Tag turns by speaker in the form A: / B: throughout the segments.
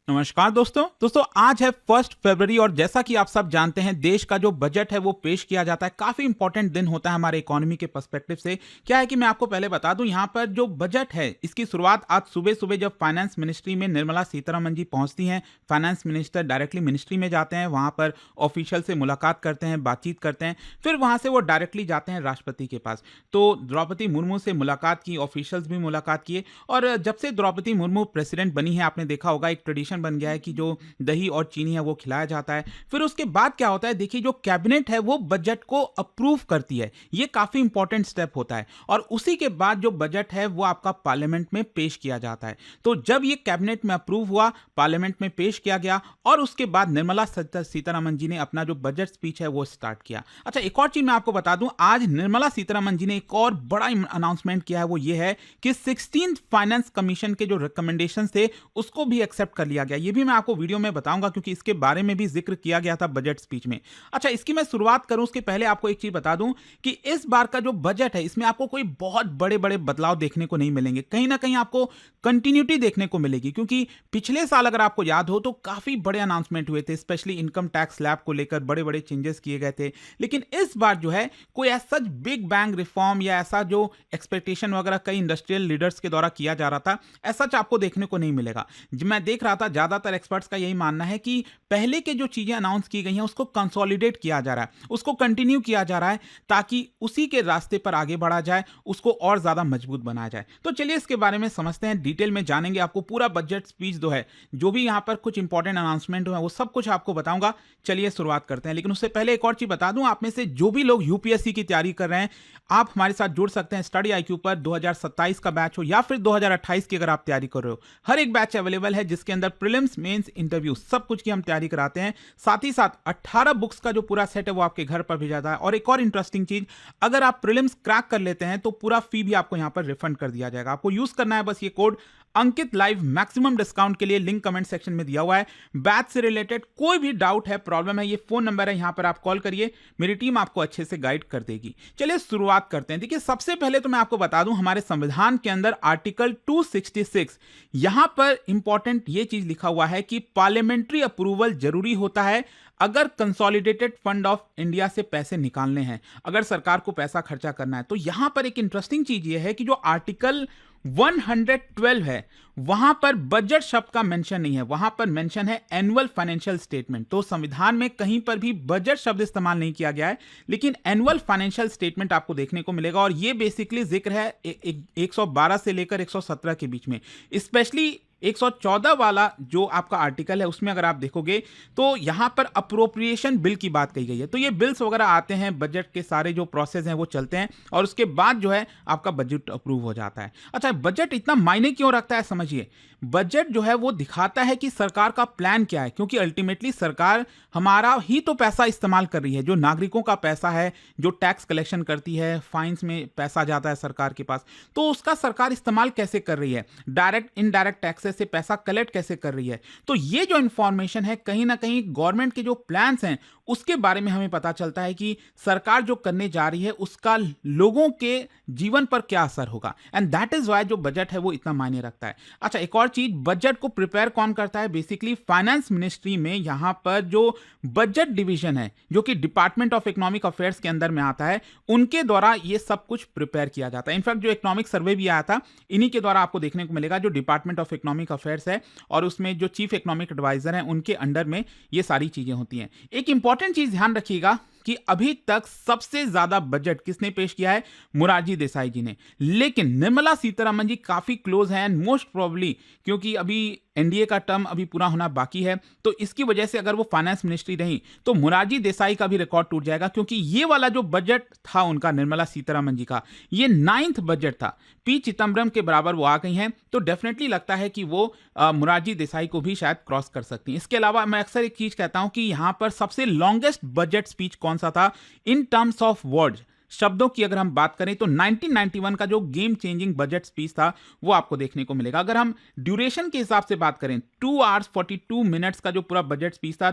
A: नमस्कार दोस्तों आज है 1 फरवरी और जैसा कि आप सब जानते हैं देश का जो बजट है वो पेश किया जाता है। काफी इंपॉर्टेंट दिन होता है हमारे इकोनॉमी के पर्सपेक्टिव से। क्या है कि मैं आपको पहले बता दूं, यहाँ पर जो बजट है इसकी शुरुआत आज सुबह सुबह जब फाइनेंस मिनिस्ट्री में निर्मला सीतारमण जी पहुंचती हैं। फाइनेंस मिनिस्टर डायरेक्टली मिनिस्ट्री में जाते हैं, वहां पर ऑफिशियल से मुलाकात करते हैं, बातचीत करते हैं, फिर वहां से वो डायरेक्टली जाते हैं राष्ट्रपति के पास। तो द्रौपदी मुर्मू से मुलाकात की, ऑफिशियल्स भी मुलाकात किए। और जब से द्रौपदी मुर्मू प्रेसिडेंट बनी है, आपने देखा होगा एक ट्रेडिशन बन गया है कि जो दही और चीनी है वो खिलाया जाता है। फिर उसके बाद क्या होता है, देखिए जो कैबिनेट है वो बजट को अप्रूव करती है। ये काफी इंपॉर्टेंट स्टेप होता है और उसी के बाद जो बजट है वो आपका पार्लियामेंट में पेश किया जाता है। तो जब ये कैबिनेट में अप्रूव हुआ, पार्लियामेंट में पेश किया गया और उसके बाद निर्मला सीतारमण जी ने अपना जो बजट स्पीच है वो स्टार्ट किया। अच्छा, एक और चीज मैं आपको बता दूं, आज निर्मला सीतारमण जी ने एक और बड़ा अनाउंसमेंट किया है। वो ये है कि 16th फाइनेंस कमीशन के जो रिकमेंडेशन थे उसको भी एक्सेप्ट कर लिया गया। ये भी मैं आपको वीडियो में बताऊंगा क्योंकि इसके बारे में भी जिक्र किया गया था बजट स्पीच में। अच्छा, इसकी मैं शुरुआत करूं उसके पहले आपको एक चीज बता दूं कि इस बार का जो बजट है इसमें आपको कोई बहुत बड़े बड़े बदलाव देखने को नहीं मिलेंगे। कहीं ना कहीं आपको कंटिन्यूटी देखने को मिलेगी क्योंकि पिछले साल अगर आपको याद हो तो काफी बड़े अनाउंसमेंट हुए थे, स्पेशली इनकम टैक्स स्लैब को लेकर बड़े बड़े चेंजेस किए गए थे। लेकिन इस बार जो है कोई ऐसा बिग बैंग रिफॉर्म या ऐसा जो एक्सपेक्टेशन वगैरह कई इंडस्ट्रियल लीडर्स के द्वारा किया जा रहा था, ऐसा आपको देखने को नहीं मिलेगा। मैं देख रहा था ज्यादातर एक्सपर्ट्स का यही मानना है कि पहले के जो चीजें अनाउंस की गई हैं उसको कंसोलिडेट किया जा रहा है, उसको कंटिन्यू किया जा रहा है ताकि उसी के रास्ते पर आगे बढ़ा जाए, उसको और ज्यादा मजबूत बनाया जाए। तो चलिए इसके बारे में समझते हैं, डिटेल में जानेंगे। आपको पूरा बजट स्पीच जो है, जो भी यहां पर कुछ इंपॉर्टेंट अनाउंसमेंट हुए वो सब कुछ आपको बताऊंगा। चलिए शुरुआत करते हैं, लेकिन उससे पहले एक और चीज बता दूं, आप में से जो भी लोग यूपीएससी की तैयारी कर रहे हैं आप हमारे साथ जुड़ सकते हैं। स्टडी आईक्यू पर 2027 का बैच हो या फिर 2028 की अगर आप तैयारी कर रहे हो, हर एक बैच अवेलेबल है जिसके अंदर प्रीलिम्स, मेंस, इंटरव्यू सब कुछ की हम तैयारी कराते हैं। साथ ही साथ 18 बुक्स का जो पूरा सेट है वो आपके घर पर भेजा जाता है। और एक और इंटरेस्टिंग चीज, अगर आप प्रीलिम्स क्रैक कर लेते हैं तो पूरा फी भी आपको यहां पर रिफंड कर दिया जाएगा। आपको यूज करना है बस ये कोड अंकित लाइव, मैक्सिमम डिस्काउंट के लिए लिंक कमेंट सेक्शन में दिया हुआ है। बैच से रिलेटेड कोई भी डाउट है, प्रॉब्लम है, ये फोन नंबर है, यहां पर आप कॉल करिए, मेरी टीम आपको अच्छे से गाइड कर देगी। चलिए शुरुआत करते हैं। देखिए सबसे पहले तो मैं आपको बता दूं, हमारे संविधान के अंदर आर्टिकल 266 यहां पर इंपॉर्टेंट ये चीज लिखा हुआ है कि पार्लियामेंट्री अप्रूवल जरूरी होता है अगर कंसोलिडेटेड फंड ऑफ इंडिया से पैसे निकालने हैं, अगर सरकार को पैसा खर्चा करना है। तो यहां पर एक इंटरेस्टिंग चीज ये है कि जो आर्टिकल 112 है वहां पर बजट शब्द का मेंशन नहीं है, वहां पर मेंशन है एनुअल फाइनेंशियल स्टेटमेंट। तो संविधान में कहीं पर भी बजट शब्द इस्तेमाल नहीं किया गया है, लेकिन एनुअल फाइनेंशियल स्टेटमेंट आपको देखने को मिलेगा। और यह बेसिकली जिक्र है 112 से लेकर 117 के बीच में। स्पेशली 114 वाला जो आपका आर्टिकल है उसमें अगर आप देखोगे तो यहां पर अप्रोप्रिएशन बिल की बात कही गई है। तो ये बिल्स वगैरह आते हैं, बजट के सारे जो प्रोसेस हैं वो चलते हैं और उसके बाद जो है आपका बजट अप्रूव हो जाता है। अच्छा, बजट इतना मायने क्यों रखता है समझिए। बजट जो है वो दिखाता है कि सरकार का प्लान क्या है, क्योंकि अल्टीमेटली सरकार हमारा ही तो पैसा इस्तेमाल कर रही है, जो नागरिकों का पैसा है, जो टैक्स कलेक्शन करती है, फाइन्स में पैसा जाता है सरकार के पास, तो उसका सरकार इस्तेमाल कैसे कर रही है, डायरेक्ट इनडायरेक्ट टैक्सेस से पैसा कलेक्ट कैसे कर रही है। तो ये जो इंफॉर्मेशन है कहीं ना कहीं गवर्नमेंट के जो प्लान्स हैं उसके बारे में हमें पता चलता है कि सरकार जो करने जा रही है उसका लोगों के जीवन पर क्या असर होगा। एंड दैट इज वाई जो बजट है वो इतना मायने रखता है। अच्छा, एक और चीज, बजट को प्रिपेयर कौन करता है? बेसिकली फाइनेंस मिनिस्ट्री में यहां पर जो बजट डिवीजन है जो कि डिपार्टमेंट ऑफ इकोनॉमिक अफेयर्स के अंदर में आता है, उनके द्वारा ये सब कुछ प्रिपेयर किया जाता है। इनफैक्ट जो इकोनॉमिक सर्वे भी आया था इन्हीं के द्वारा आपको देखने को मिलेगा, जो डिपार्टमेंट ऑफ इकोनॉमिक अफेयर्स है और उसमें जो चीफ इकोनॉमिक एडवाइजर हैं उनके अंडर में ये सारी चीजें होती हैं। एक इंपॉर्टेंट चीज ध्यान रखिएगा कि अभी तक सबसे ज्यादा बजट किसने पेश किया है? मोरारजी देसाई जी ने। लेकिन निर्मला सीतारमण जी काफी क्लोज हैं एंड मोस्ट प्रोबेबली, क्योंकि अभी एनडीए का टर्म अभी पूरा होना बाकी है, तो इसकी वजह से अगर वो फाइनेंस मिनिस्ट्री रही तो मोरारजी देसाई का भी रिकॉर्ड टूट जाएगा, क्योंकि ये वाला जो बजट था उनका, निर्मला सीतारमण जी का, ये 9th बजट था। पी चिदम्बरम के बराबर वो आ गई हैं, तो डेफिनेटली लगता है कि वो मोरारजी देसाई को भी शायद क्रॉस कर सकती हैं। इसके अलावा मैं अक्सर एक चीज कहता हूं कि यहां पर सबसे लॉन्गेस्ट बजट स्पीच कौन सा था इन टर्म्स ऑफ वर्ड्स, शब्दों की अगर हम बात करें तो 1991 का जो गेम चेंजिंग बजट स्पीच था वो आपको देखने को मिलेगा। अगर हम ड्यूरेशन के हिसाब से बात करें 2 आवर्स 42 मिनट्स का जो पूरा बजट स्पीच था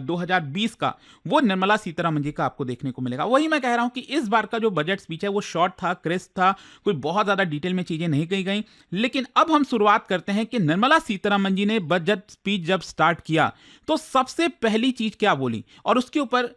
A: 2020 का, वो निर्मला सीतारमण जी का आपको देखने को मिलेगा। वही मैं कह रहा हूं कि इस बार का जो बजट स्पीच है वो शॉर्ट था, क्रिस्प था, कोई बहुत ज्यादा डिटेल में चीजें नहीं कही गई। लेकिन अब हम शुरुआत करते हैं कि निर्मला सीतारमण जी ने बजट स्पीच जब स्टार्ट किया तो सबसे पहली चीज क्या बोली, और उसके ऊपर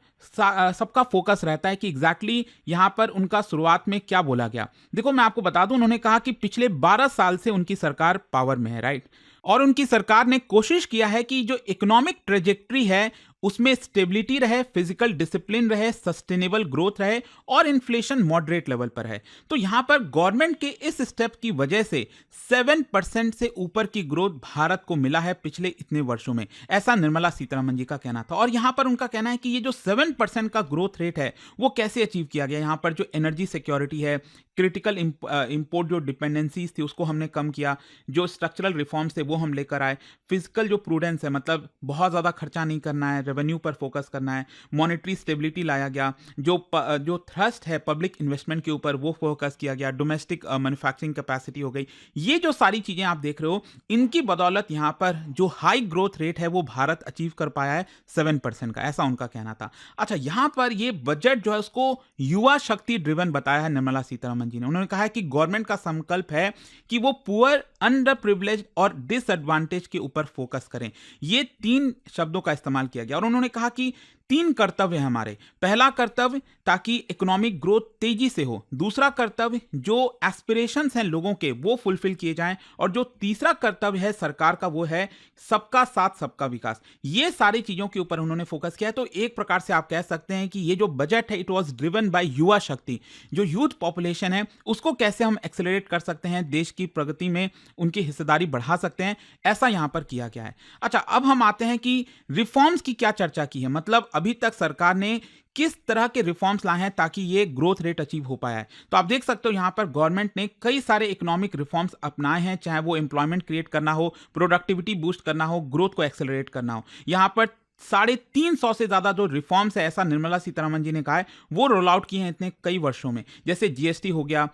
A: सबका फोकस रहता है कि एग्जैक्टली यहां पर उनका शुरुआत में क्या बोला गया। देखो मैं आपको बता दूं, उन्होंने कहा कि पिछले 12 साल से उनकी सरकार पावर में है, राइट, और उनकी सरकार ने कोशिश किया है कि जो इकोनॉमिक ट्रेजेक्ट्री है उसमें स्टेबिलिटी रहे, फिजिकल डिसिप्लिन रहे, सस्टेनेबल ग्रोथ रहे और इन्फ्लेशन मॉडरेट लेवल पर है। तो यहां पर गवर्नमेंट के इस स्टेप की वजह से 7% से ऊपर की ग्रोथ भारत को मिला है पिछले इतने वर्षों में, ऐसा निर्मला सीतारमण जी का कहना था। और यहां पर उनका कहना है कि ये जो 7% का ग्रोथ रेट है वो कैसे अचीव किया गया। यहां पर जो एनर्जी सिक्योरिटी है, क्रिटिकल इंपोर्ट जो डिपेंडेंसीज थी उसको हमने कम किया, जो स्ट्रक्चरल रिफॉर्म्स थे वो हम लेकर आए, फिजिकल जो प्रूडेंस है मतलब बहुत ज़्यादा खर्चा नहीं करना है, रेवेन्यू पर फोकस करना है, मॉनेटरी स्टेबिलिटी लाया गया, जो थ्रस्ट है पब्लिक इन्वेस्टमेंट के ऊपर वो फोकस किया गया, डोमेस्टिक मैन्युफैक्चरिंग कैपेसिटी हो गई। ये जो सारी चीज़ें आप देख रहे हो इनकी बदौलत यहाँ पर जो हाई ग्रोथ रेट है वो भारत अचीव कर पाया है 7% का, ऐसा उनका कहना था। अच्छा, यहाँ पर ये बजट जो है उसको युवा शक्ति ड्रिवन बताया है निर्मला सीतारमण जी ने। उन्होंने कहा है कि गवर्नमेंट का संकल्प है कि वो पुअर, अंडर प्रिविलेज और डिसएडवांटेज के ऊपर फोकस करें। ये 3 शब्दों का इस्तेमाल किया गया और उन्होंने कहा कि 3 कर्तव्य हैं हमारे। पहला कर्तव्य ताकि इकोनॉमिक ग्रोथ तेजी से हो, दूसरा कर्तव्य जो एस्पिरेशंस हैं लोगों के वो फुलफिल किए जाएं, और जो तीसरा कर्तव्य है सरकार का वो है सबका साथ सबका विकास। ये सारी चीजों के ऊपर उन्होंने फोकस किया है। तो एक प्रकार से आप कह सकते हैं कि ये जो बजट है इट वाज ड्रिवन बाय युवा शक्ति। जो यूथ पॉपुलेशन है उसको कैसे हम एक्सेलरेट कर सकते हैं, देश की प्रगति में उनकी हिस्सेदारी बढ़ा सकते हैं, ऐसा यहां पर किया गया है। अच्छा, अब हम आते हैं कि रिफॉर्म्स की क्या चर्चा की है, मतलब अभी तक सरकार ने किस तरह के रिफॉर्म्स लाए हैं ताकि ये ग्रोथ रेट अचीव हो पाया है। तो आप देख सकते हो यहां पर गवर्नमेंट ने कई सारे इकोनॉमिक रिफॉर्म्स अपनाए हैं, चाहे वो एम्प्लॉयमेंट क्रिएट करना हो, प्रोडक्टिविटी बूस्ट करना हो, ग्रोथ को एक्सेलरेट करना हो। यहां पर 350 से ज्यादा जो रिफॉर्म्स है, ऐसा निर्मला सीतारमण जी ने कहा है, वो रोल आउट किए हैं इतने कई वर्षों में। जैसे जीएसटी हो गया,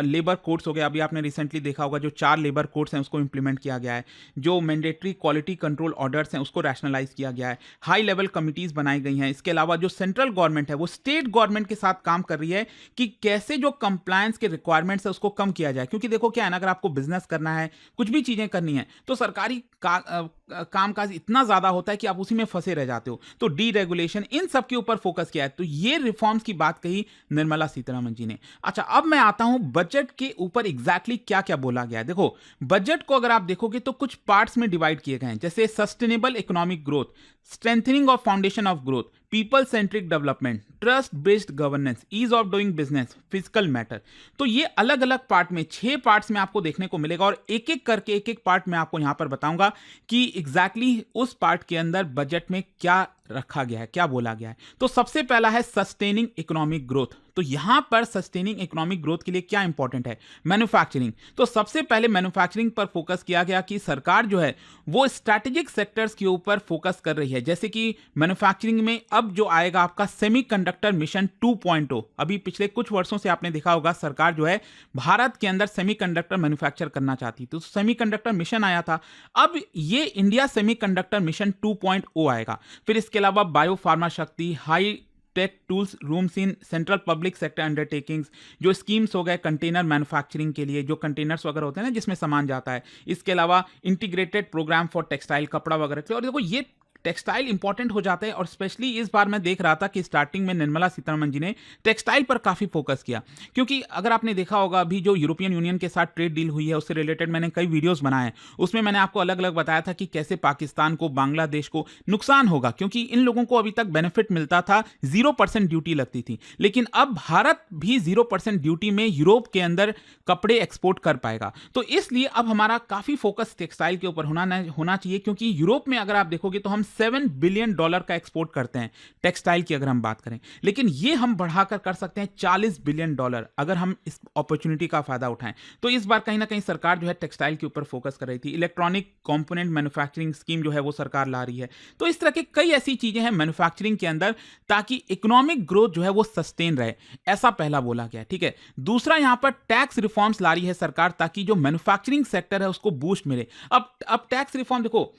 A: लेबर कोड्स हो गया, अभी आपने रिसेंटली देखा होगा जो 4 लेबर कोड्स हैं उसको इंप्लीमेंट किया गया है, जो मैंडेटरी क्वालिटी कंट्रोल ऑर्डर्स हैं उसको रैशनलाइज किया गया है, हाई लेवल कमिटीज बनाई गई हैं। इसके अलावा जो सेंट्रल गवर्नमेंट है वो स्टेट गवर्नमेंट के साथ काम कर रही है कि कैसे जो कंप्लायंस के रिक्वायरमेंट्स है उसको कम किया जाए। क्योंकि देखो क्या है ना, अगर आपको बिजनेस करना है, कुछ भी चीजें करनी है, तो सरकारी कामकाज इतना ज्यादा होता है कि आप उसी में फंसे रह जाते हो। तो डी रेगुलेशन, इन सब के ऊपर फोकस किया है। तो ये रिफॉर्म्स की बात कही निर्मला सीतारमण जी ने। अच्छा, अब मैं आता हूं बजट के ऊपर एग्जैक्टली क्या क्या बोला गया है। देखो, बजट को अगर आप देखोगे तो कुछ पार्ट्स में डिवाइड किए गए हैं, जैसे sustainable economic growth, strengthening of foundation of growth, people centric development, trust based governance, ease of doing business, physical matter. तो ये अलग अलग पार्ट में 6 पार्ट्स में आपको देखने को मिलेगा और एक एक करके एक एक पार्ट में आपको यहां पर बताऊंगा कि एग्जैक्टली उस पार्ट के अंदर बजट में क्या रखा गया है, क्या बोला गया है। तो सबसे पहला है सस्टेनिंग इकोनॉमिक ग्रोथ। तो यहां पर सस्टेनिंग इकोनॉमिक ग्रोथ के लिए क्या इंपॉर्टेंट है, मैन्युफैक्चरिंग। तो सबसे पहले मैन्युफैक्चरिंग पर फोकस किया गया कि सरकार जो है वो स्ट्रैटेजिक सेक्टर्स के ऊपर फोकस कर रही है। जैसे कि मैन्युफैक्चरिंग में अब जो आएगा आपका सेमीकंडक्टर मिशन 2.0। अभी पिछले कुछ वर्षों से आपने देखा होगा सरकार जो है भारत के अंदर सेमीकंडक्टर मैन्युफैक्चर करना चाहती थी, तो सेमीकंडक्टर मिशन आया था। अब ये इंडिया सेमीकंडक्टर मिशन 2.0 आएगा। फिर इसके अलावा बायो फार्मा शक्ति, high tech tools rooms in central public sector undertakings, जो स्कीम्स हो गए कंटेनर मैन्युफैक्चरिंग के लिए, जो कंटेनर्स वगैरह होते हैं ना जिसमें सामान जाता है। इसके अलावा इंटीग्रेटेड प्रोग्राम फॉर टेक्सटाइल, कपड़ा वगैरह। और देखो ये टेक्सटाइल इंपॉर्टेंट हो जाता है, और स्पेशली इस बार मैं देख रहा था कि स्टार्टिंग में निर्मला सीतारमण जी ने टेक्सटाइल पर काफी फोकस किया। क्योंकि अगर आपने देखा होगा अभी जो यूरोपियन यूनियन के साथ ट्रेड डील हुई है उससे रिलेटेड मैंने कई वीडियोस बनाए हैं, उसमें मैंने आपको अलग अलग बताया था कि कैसे पाकिस्तान को, बांग्लादेश को नुकसान होगा, क्योंकि इन लोगों को अभी तक बेनिफिट मिलता था, 0% ड्यूटी लगती थी। लेकिन अब भारत भी 0% ड्यूटी में यूरोप के अंदर कपड़े एक्सपोर्ट कर पाएगा। तो इसलिए अब हमारा काफी फोकस टेक्सटाइल के ऊपर होना चाहिए, क्योंकि यूरोप में अगर आप देखोगे तो हम $1.7 बिलियन का एक्सपोर्ट करते हैं टेक्सटाइल की अगर हम बात करें, लेकिन ये हम बढ़ाकर कर सकते हैं $40 बिलियन अगर हम इस अपॉर्चुनिटी का फायदा उठाएं। तो इस बार कहीं ना कहीं सरकार जो है टेक्सटाइल के ऊपर फोकस कर रही थी। इलेक्ट्रॉनिक कंपोनेंट मैन्युफैक्चरिंग स्कीम जो है वो सरकार ला रही है। तो इस तरह के कई ऐसी चीजें हैं मैन्युफैक्चरिंग के अंदर ताकि इकोनॉमिक ग्रोथ जो है वो सस्टेन रहे, ऐसा पहला बोला गया। ठीक है, दूसरा यहां पर टैक्स रिफॉर्म्स ला रही है सरकार ताकि जो मैन्युफैक्चरिंग सेक्टर है उसको बूस्ट मिले। अब टैक्स रिफॉर्म देखो,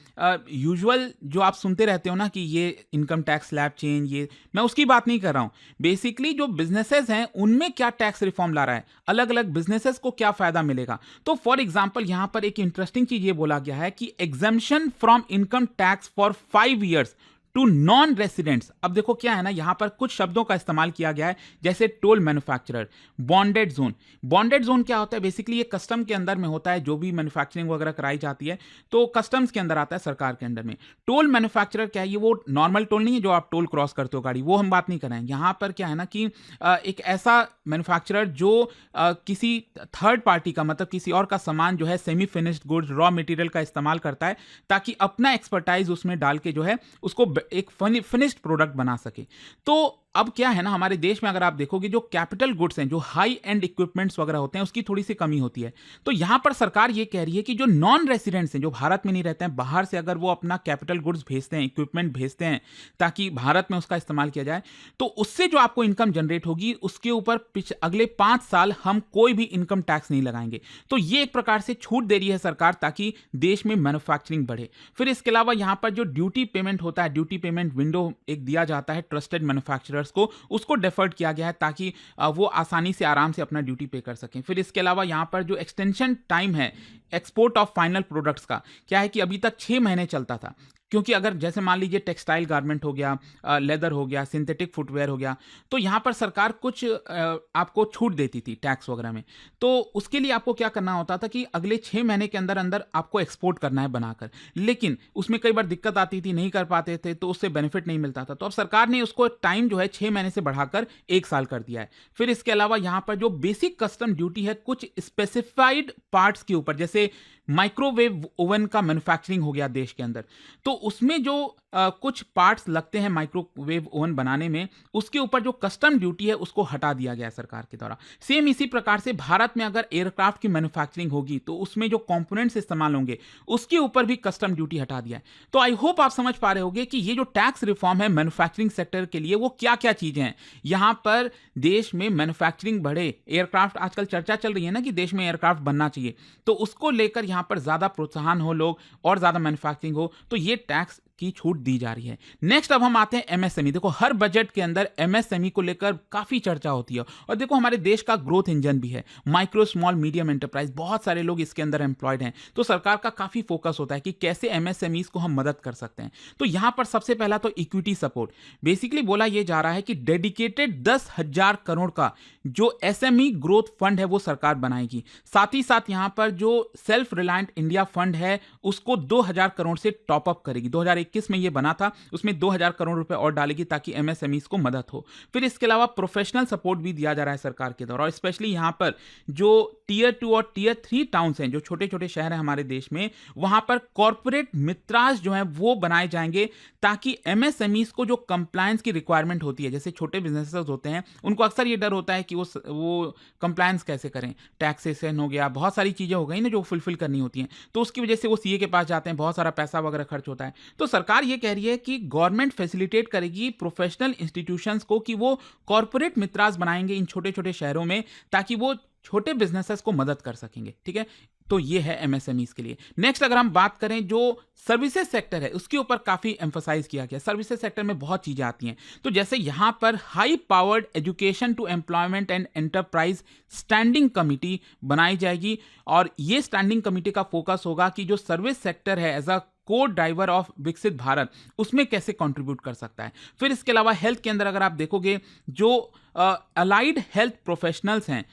A: यूजुअल जो आप सुनते रहते हो ना कि ये इनकम टैक्स स्लैब चेंज, ये मैं उसकी बात नहीं कर रहा हूं। बेसिकली जो बिजनेसेस हैं उनमें क्या टैक्स रिफॉर्म ला रहा है, अलग अलग बिजनेसेस को क्या फायदा मिलेगा। तो फॉर एग्जांपल यहां पर एक इंटरेस्टिंग चीज ये बोला गया है कि exemption from income tax for 5 years to non residents. अब देखो क्या है ना, यहां पर कुछ शब्दों का इस्तेमाल किया गया है जैसे toll manufacturer, bonded zone. Bonded zone क्या होता है, बेसिकली ये कस्टम के अंदर में होता है, जो भी मैन्युफैक्चरिंग वगैरह कराई जाती है तो कस्टम्स के अंदर आता है, सरकार के अंडर में। टोल मैन्युफैक्चरर क्या है, ये वो नॉर्मल टोल नहीं है जो आप टोल क्रॉस करते हो गाड़ी, वो हम बात नहीं कर रहे हैं। यहां पर क्या है ना कि एक ऐसा मैन्युफैक्चरर जो किसी थर्ड पार्टी का, मतलब किसी और का सामान जो है semi finished goods, raw material का इस्तेमाल करता है ताकि अपना एक्सपर्टाइज उसमें डाल के जो है उसको एक फिनिश्ड प्रोडक्ट बना सके। तो अब क्या है ना, हमारे देश में अगर आप देखोगे जो कैपिटल गुड्स हैं, जो हाई एंड इक्विपमेंट्स वगैरह होते हैं, उसकी थोड़ी सी कमी होती है। तो यहां पर सरकार ये कह रही है कि जो नॉन रेसिडेंट्स हैं, जो भारत में नहीं रहते हैं, बाहर से अगर वो अपना कैपिटल गुड्स भेजते हैं, इक्विपमेंट भेजते हैं ताकि भारत में उसका इस्तेमाल किया जाए, तो उससे जो आपको इनकम जनरेट होगी उसके ऊपर अगले 5 साल हम कोई भी इनकम टैक्स नहीं लगाएंगे। तो ये एक प्रकार से छूट दे रही है सरकार ताकि देश में मैन्युफैक्चरिंग बढ़े। फिर इसके अलावा यहां पर जो ड्यूटी पेमेंट होता है, ड्यूटी पेमेंट विंडो एक दिया जाता है ट्रस्टेड मैन्युफैक्चरर्स को, उसको डेफर्ड किया गया है ताकि वो आसानी से आराम से अपना ड्यूटी पे कर सकें। फिर इसके अलावा यहां पर जो एक्सटेंशन टाइम है एक्सपोर्ट ऑफ फाइनल प्रोडक्ट्स का, क्या है कि अभी तक 6 महीने चलता था, क्योंकि अगर जैसे मान लीजिए टेक्सटाइल गारमेंट हो गया, लेदर हो गया, सिंथेटिक फुटवेयर हो गया, तो यहां पर सरकार कुछ आपको छूट देती थी टैक्स वगैरह में। तो उसके लिए आपको क्या करना होता था कि अगले 6 महीने के अंदर अंदर आपको एक्सपोर्ट करना है बनाकर, लेकिन उसमें कई बार दिक्कत आती थी, नहीं कर पाते थे, तो उससे बेनिफिट नहीं मिलता था। तो अब सरकार ने उसको टाइम जो है 6 महीने से बढ़ाकर 1 साल कर दिया है। फिर इसके अलावा यहां पर जो बेसिक कस्टम ड्यूटी है कुछ स्पेसिफाइड पार्ट्स के ऊपर, जैसे माइक्रोवेव ओवन का मैन्युफैक्चरिंग हो गया देश के अंदर, तो उसमें जो कुछ पार्ट्स लगते हैं माइक्रोवेव ओवन बनाने में, उसके ऊपर जो कस्टम ड्यूटी है उसको हटा दिया गया है सरकार के द्वारा। सेम इसी प्रकार से भारत में अगर एयरक्राफ्ट की मैन्युफैक्चरिंग होगी तो उसमें जो कंपोनेंट्स इस्तेमाल होंगे उसके ऊपर भी कस्टम ड्यूटी हटा दिया है। तो आई होप आप समझ पा रहे होंगे कि ये जो टैक्स रिफॉर्म है मैन्युफैक्चरिंग सेक्टर के लिए वो क्या क्या चीजें हैं। यहां पर देश में मैन्युफैक्चरिंग बढ़े, एयरक्राफ्ट आजकल चर्चा चल रही है ना कि देश में एयरक्राफ्ट बनना चाहिए, तो उसको लेकर यहां पर ज्यादा प्रोत्साहन हो, लोग और ज्यादा मैन्युफैक्चरिंग हो, तो ये टैक्स की छूट दी जा रही है। नेक्स्ट अब हम आते हैं एमएसएमई। देखो हर बजट के अंदर एमएसएमई को लेकर काफी चर्चा होती है, और देखो हमारे देश का ग्रोथ इंजन भी है माइक्रो स्मॉल मीडियम एंटरप्राइज, बहुत सारे लोग इसके अंदर एम्प्लॉयड हैं। तो सरकार का काफी फोकस होता है कि कैसे एमएसएमईज को हम मदद कर सकते हैं। तो यहां पर सबसे पहला तो इक्विटी सपोर्ट, बेसिकली बोला यह जा रहा है कि डेडिकेटेड 10,000 करोड़ का जो एसएमई ग्रोथ फंड है वो सरकार बनाएगी। साथ ही साथ यहां पर जो सेल्फ रिलायंट इंडिया फंड है उसको 2,000 करोड़ से टॉप अप करेगी। 2021 में ये बना था, उसमें 2,000 करोड़ रुपए और डालेगी ताकि एमएसएमईज को मदद हो। फिर इसके अलावा प्रोफेशनल सपोर्ट भी दिया जा रहा है सरकार के द्वारा, और स्पेशली यहां पर जो टियर 2 और टियर 3 टाउन्स हैं, जो छोटे छोटे शहर हैं हमारे देश में, वहां पर कॉर्पोरेट मित्रास जो हैं वो बनाए जाएंगे ताकि एमएसएमईज को जो कंप्लायंस की रिक्वायरमेंट होती है, जैसे छोटे बिजनेसेस होते हैं उनको अक्सर ये डर होता है कि वो कंप्लायंस कैसे करें, टैक्सेशन हो गया, बहुत सारी चीजें हो गई ना जो फुलफिल करनी होती हैं, तो उसकी वजह से वो सीए के पास जाते हैं, बहुत सारा पैसा वगैरह खर्च होता है। तो सरकार ये कह रही है कि गवर्नमेंट फैसिलिटेट करेगी प्रोफेशनल इंस्टीट्यूशंस को कि वो कॉर्पोरेट मित्रास बनाएंगे इन छोटे छोटे शहरों में ताकि वो छोटे बिजनेसेस को मदद कर सकेंगे। ठीक है, तो ये है एमएसएमईज के लिए। नेक्स्ट अगर हम बात करें जो सर्विसेज सेक्टर है उसके ऊपर काफी एम्फसाइज किया गया। सर्विसेज सेक्टर में बहुत चीजें आती हैं, तो जैसे यहां पर high powered education to employment and enterprise standing committee बनाई जाएगी, और ये स्टैंडिंग कमिटी का फोकस होगा कि जो सर्विस सेक्टर है एज अ को ड्राइवर ऑफ विकसित भारत उसमें कैसे कंट्रीब्यूट कर सकता है। फिर इसके अलावा हेल्थ के अंदर अगर आप देखोगे जो अलाइड हेल्थ प्रोफेशनल्स हैं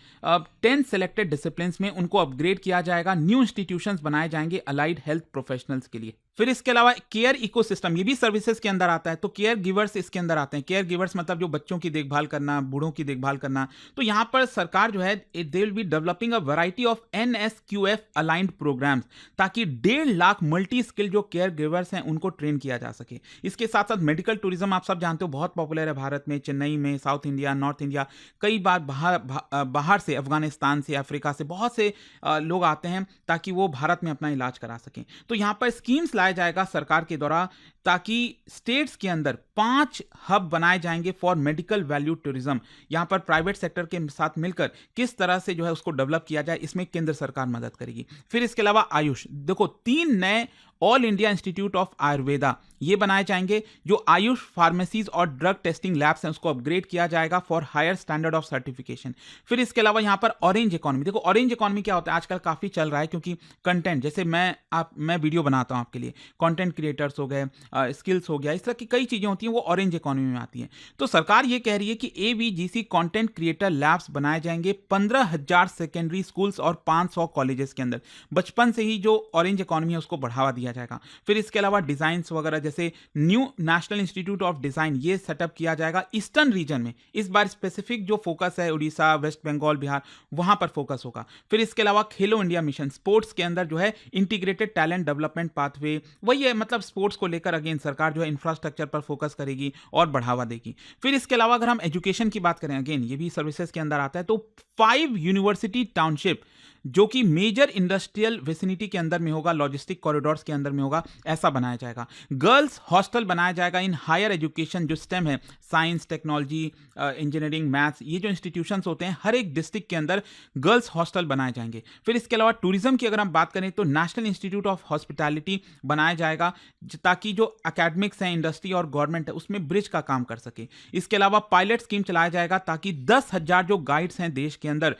A: 10 सेलेक्टेड डिसिप्लिन्स में उनको अपग्रेड किया जाएगा, न्यू इंस्टीट्यूशंस बनाए जाएंगे अलाइड हेल्थ प्रोफेशनल्स के लिए। फिर इसके अलावा केयर इकोसिस्टम, ये भी सर्विसेज के अंदर आता है। तो केयर गिवर्स इसके अंदर आते हैं। केयर गिवर्स मतलब जो बच्चों की देखभाल करना, बूढ़ों की देखभाल करना। तो यहाँ पर सरकार जो है they will be developing a variety of NSQF aligned programs, ताकि 1.5 लाख मल्टी स्किल जो केयर गिवर्स हैं उनको ट्रेन किया जा सके। इसके साथ साथ मेडिकल टूरिज्म आप सब जानते हो बहुत पॉपुलर है भारत में, चेन्नई में, साउथ इंडिया, नॉर्थ इंडिया, कई बार बाहर से, अफगानिस्तान से, अफ्रीका से बहुत से लोग आते हैं ताकि वो भारत में अपना इलाज करा सकें। तो यहाँ पर स्कीम्स लाया जाएगा सरकार के द्वारा, ताकि स्टेट्स के अंदर 5 हब बनाए जाएंगे फॉर मेडिकल वैल्यू टूरिज्म। यहां पर प्राइवेट सेक्टर के साथ मिलकर किस तरह से जो है उसको डेवलप किया जाए, इसमें केंद्र सरकार मदद करेगी। फिर इसके अलावा आयुष, देखो 3 नए all India institute of Ayurveda ये बनाए जाएंगे। जो आयुष फार्मेसीज और ड्रग टेस्टिंग लैब्स हैं उसको अपग्रेड किया जाएगा for higher standard of certification. फिर इसके अलावा यहां पर ऑरेंज इकोनॉमी, देखो ऑरेंज इकोनॉमी क्या होता है, आजकल काफी चल रहा है, क्योंकि कंटेंट, जैसे मैं वीडियो बनाता हूं आपके लिए, कंटेंट क्रिएटर्स हो गए, स्किल्स हो गया, इस तरह की कई चीजें होती हैं वो ऑरेंज इकोनॉमी में आती हैं। तो सरकार ये कह रही है कि ABGC कंटेंट क्रिएटर लैब्स बनाए जाएंगे 15,000 सेकेंडरी स्कूल्स और 500 कॉलेजेस के अंदर। बचपन से ही जो ऑरेंज इकोनॉमी है उसको बढ़ावा दिया जाएगा। फिर इसके अलावा डिजाइन वगैरह, जैसे new national institute of design ये सेटअप किया जाएगा ईस्टर्न रीजन में। इस बार स्पेसिफिक जो फोकस है उड़ीसा, वेस्ट बंगाल, बिहार, वहां पर फोकस होगा। फिर इसके अलावा खेलो इंडिया मिशन, स्पोर्ट्स के अंदर जो है इंटीग्रेटेड टैलेंट डेवलपमेंट पाथवे, वही है, मतलब स्पोर्ट्स को लेकर अगेन सरकार जो है इंफ्रास्ट्रक्चर पर फोकस करेगी और बढ़ावा देगी। फिर इसके अलावा अगर हम एजुकेशन की बात करें, अगेन ये भी सर्विसेज के अंदर आता है, तो 5 यूनिवर्सिटी टाउनशिप जो कि मेजर इंडस्ट्रियल विसिनिटी के अंदर में होगा, लॉजिस्टिक कॉरिडोर्स के अंदर में होगा, ऐसा बनाया जाएगा। गर्ल्स हॉस्टल बनाया जाएगा इन हायर एजुकेशन, जो स्टेम है, साइंस, टेक्नोलॉजी, इंजीनियरिंग, मैथ्स, ये जो इंस्टीट्यूशंस होते हैं हर एक डिस्ट्रिक्ट के अंदर गर्ल्स हॉस्टल बनाए जाएंगे। फिर इसके अलावा टूरिज्म की अगर हम बात करें तो नेशनल इंस्टीट्यूट ऑफ हॉस्पिटैलिटी बनाया जाएगा, ताकि जो एकेडमिक्स हैं, इंडस्ट्री और गवर्नमेंट है, उसमें ब्रिज का काम कर सके। इसके अलावा पायलट स्कीम चलाया जाएगा ताकि 10,000 जो गाइड्स हैं देश के अंदर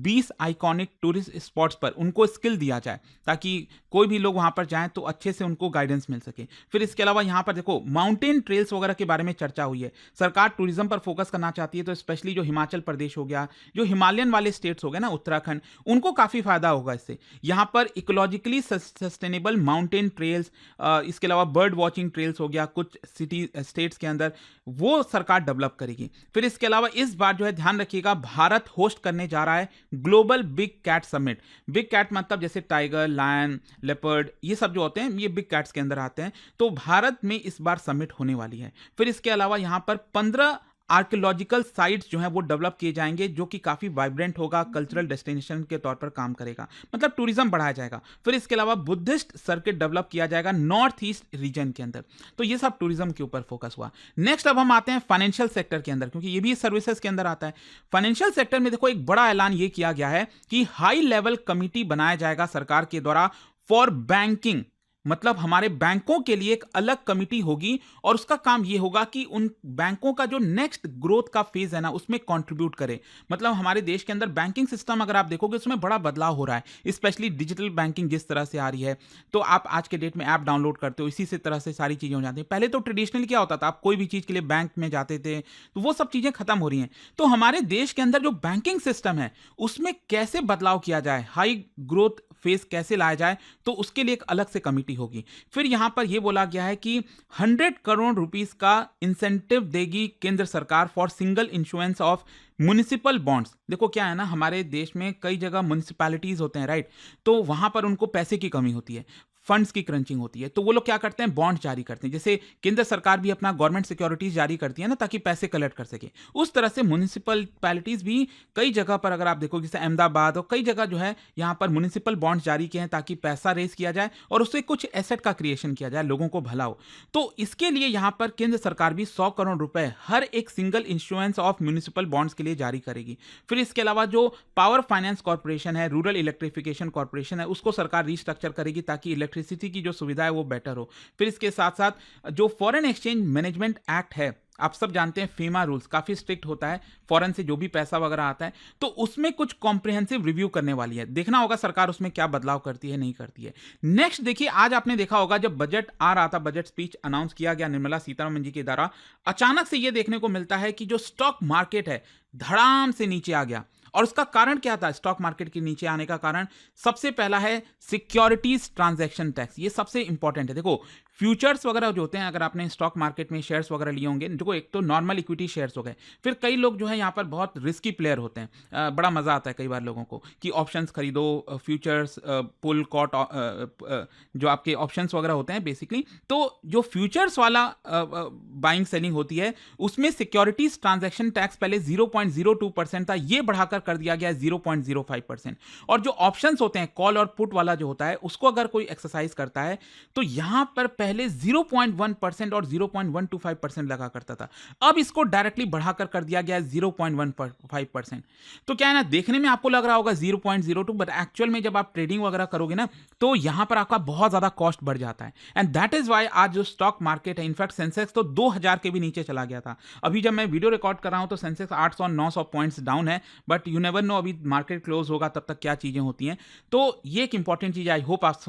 A: 20 आइकॉनिक टूरिस्ट स्पॉट्स पर उनको स्किल दिया जाए, ताकि कोई भी लोग वहां पर जाएं तो अच्छे से उनको गाइडेंस मिल सके। फिर इसके अलावा यहां पर देखो माउंटेन ट्रेल्स वगैरह के बारे में चर्चा हुई है। सरकार टूरिज्म पर फोकस करना चाहती है, तो स्पेशली जो हिमाचल प्रदेश हो गया, जो हिमालयन वाले स्टेट्स हो गए ना, उत्तराखंड, उनको काफी फायदा होगा इससे। यहां पर इकोलॉजिकली सस्टेनेबल माउंटेन ट्रेल्स, इसके अलावा बर्ड वॉचिंग ट्रेल्स हो गया कुछ सिटी स्टेट्स के अंदर, वो सरकार डेवलप करेगी। फिर इसके अलावा इस बार जो है ध्यान रखिएगा, भारत होस्ट करने जा रहा है global big cat summit. Big cat मतलब जैसे टाइगर, लायन, लेपर्ड, ये सब जो होते हैं ये बिग कैट्स के अंदर आते हैं। तो भारत में इस बार समिट होने वाली है। फिर इसके अलावा यहां पर 15 आर्कियोलॉजिकल साइट्स जो हैं वो डेवलप किए जाएंगे, जो कि काफी वाइब्रेंट होगा, कल्चरल डेस्टिनेशन के तौर पर काम करेगा, मतलब टूरिज्म बढ़ाया जाएगा। फिर इसके अलावा बुद्धिस्ट सर्किट डेवलप किया जाएगा नॉर्थ ईस्ट रीजन के अंदर। तो ये सब टूरिज्म के ऊपर फोकस हुआ। नेक्स्ट अब हम आते हैं फाइनेंशियल सेक्टर के अंदर, क्योंकि ये भी सर्विसेज के अंदर आता है। फाइनेंशियल सेक्टर में देखो एक बड़ा ऐलान ये किया गया है कि हाई लेवल कमिटी बनाया जाएगा सरकार के द्वारा फॉर बैंकिंग, मतलब हमारे बैंकों के लिए एक अलग कमिटी होगी, और उसका काम यह होगा कि उन बैंकों का जो नेक्स्ट ग्रोथ का फेज है ना उसमें कंट्रीब्यूट करे। मतलब हमारे देश के अंदर बैंकिंग सिस्टम अगर आप देखोगे उसमें बड़ा बदलाव हो रहा है, स्पेशली डिजिटल बैंकिंग जिस तरह से आ रही है। तो आप आज के डेट में ऐप डाउनलोड करते हो, इसी से तरह से सारी चीजें हो जाती हैं। पहले तो ट्रेडिशनली क्या होता था, आप कोई भी चीज के लिए बैंक में जाते थे, तो वो सब चीजें खत्म हो रही हैं। तो हमारे देश के अंदर जो बैंकिंग सिस्टम है उसमें कैसे बदलाव किया जाए, हाई ग्रोथ फेस कैसे लाया जाए, तो उसके लिए एक अलग से कमिटी होगी। फिर यहां पर यह बोला गया है कि 100 करोड़ रुपीस का इंसेंटिव देगी केंद्र सरकार for single insurance of municipal bonds. देखो क्या है ना, हमारे देश में कई जगह म्युनिसिपैलिटीज होते हैं, राइट, तो वहां पर उनको पैसे की कमी होती है, फंड्स की क्रंचिंग होती है, तो वो लोग क्या करते हैं, बॉन्ड जारी करते हैं। जैसे केंद्र सरकार भी अपना गवर्नमेंट सिक्योरिटीज जारी करती है ना, ताकि पैसे कलेक्ट कर सके, उस तरह से म्युनिसिपैलिटीज भी कई जगह पर अगर आप देखो, जैसे अहमदाबाद और कई जगह जो है यहाँ पर म्युनिसिपल बॉन्ड जारी किए हैं, ताकि पैसा रेज किया जाए और उससे कुछ एसेट का क्रिएशन किया जाए, लोगों को भला हो। तो इसके लिए यहाँ पर केंद्र सरकार भी 100 करोड़ रुपए हर एक single insurance of municipal bonds के लिए जारी करेगी। फिर इसके अलावा जो पावर फाइनेंस कॉर्पोरेशन है, रूरल इलेक्ट्रिफिकेशन कॉर्पोरेशन है, उसको सरकार रिस्ट्रक्चर करेगी ताकि इलेक्ट्रिसिटी की जो सुविधा है वो बेटर हो। फिर इसके साथ साथ जो फॉरेन एक्सचेंज मैनेजमेंट एक्ट है, आप सब जानते हैं फीमा रूल्स काफी स्ट्रिक्ट होता है, फॉरेन से जो भी पैसा वगैरह आता है, तो उसमें कुछ कॉम्प्रिहेंसिव रिव्यू करने वाली है। देखना होगा सरकार उसमें क्या बदलाव करती है, नहीं करती है। नेक्स्ट देखिए, आज आपने देखा होगा जब बजट आ रहा था, बजट स्पीच अनाउंस किया गया निर्मला सीतारमण जी के द्वारा, अचानक से यह देखने को मिलता है कि जो स्टॉक मार्केट है धड़ाम से नीचे आ गया, और उसका कारण क्या था स्टॉक मार्केट के नीचे आने का कारण? सबसे पहला है सिक्योरिटीज ट्रांजैक्शन टैक्स। ये सबसे इंपॉर्टेंट है। देखो फ्यूचर्स वगैरह जो होते हैं, अगर आपने स्टॉक मार्केट में शेयर्स वगैरह लिए होंगे, देखो एक तो नॉर्मल इक्विटी शेयर्स हो गए, फिर कई लोग जो है यहाँ पर बहुत रिस्की प्लेयर होते हैं। बड़ा मजा आता है कई बार लोगों को कि ऑप्शंस खरीदो, फ्यूचर्स, पुल कॉट, जो आपके ऑप्शंस वगैरह होते हैं बेसिकली। तो जो फ्यूचर्स वाला बाइंग सेलिंग होती है उसमें सिक्योरिटीज ट्रांजैक्शन टैक्स पहले 0.02% था, ये बढ़ाकर कर दिया गया है 0.05%। और जो ऑप्शंस होते हैं कॉल और पुट वाला जो होता है, उसको अगर कोई एक्सरसाइज करता है तो यहां पर पहले 0.1% और 0.125% लगा करता था, अब इसको डायरेक्टली बढ़ाकर कर दिया गया है 0.15%। तो क्या है ना, देखने में आपको लग रहा होगा 0.02, बट एक्चुअल में जब आप ट्रेडिंग वगैरह करोगे ना तो यहां पर आपका बहुत ज्यादा कॉस्ट बढ़ जाता है। एंड दैट इज वाई आज जो स्टॉक मार्केट है, इनफैक्ट सेंसेक्स तो 2000 के भी नीचे चला गया था। अभी जब मैं वीडियो रिकॉर्ड कर रहा हूं तो सेंसेक्स 800-900 पॉइंट्स डाउन है, बट यू नेवर नो अभी मार्केट क्लोज होगा तब तक क्या चीजें होती हैं। तो ये एक इंपॉर्टेंट चीज, आई होप आप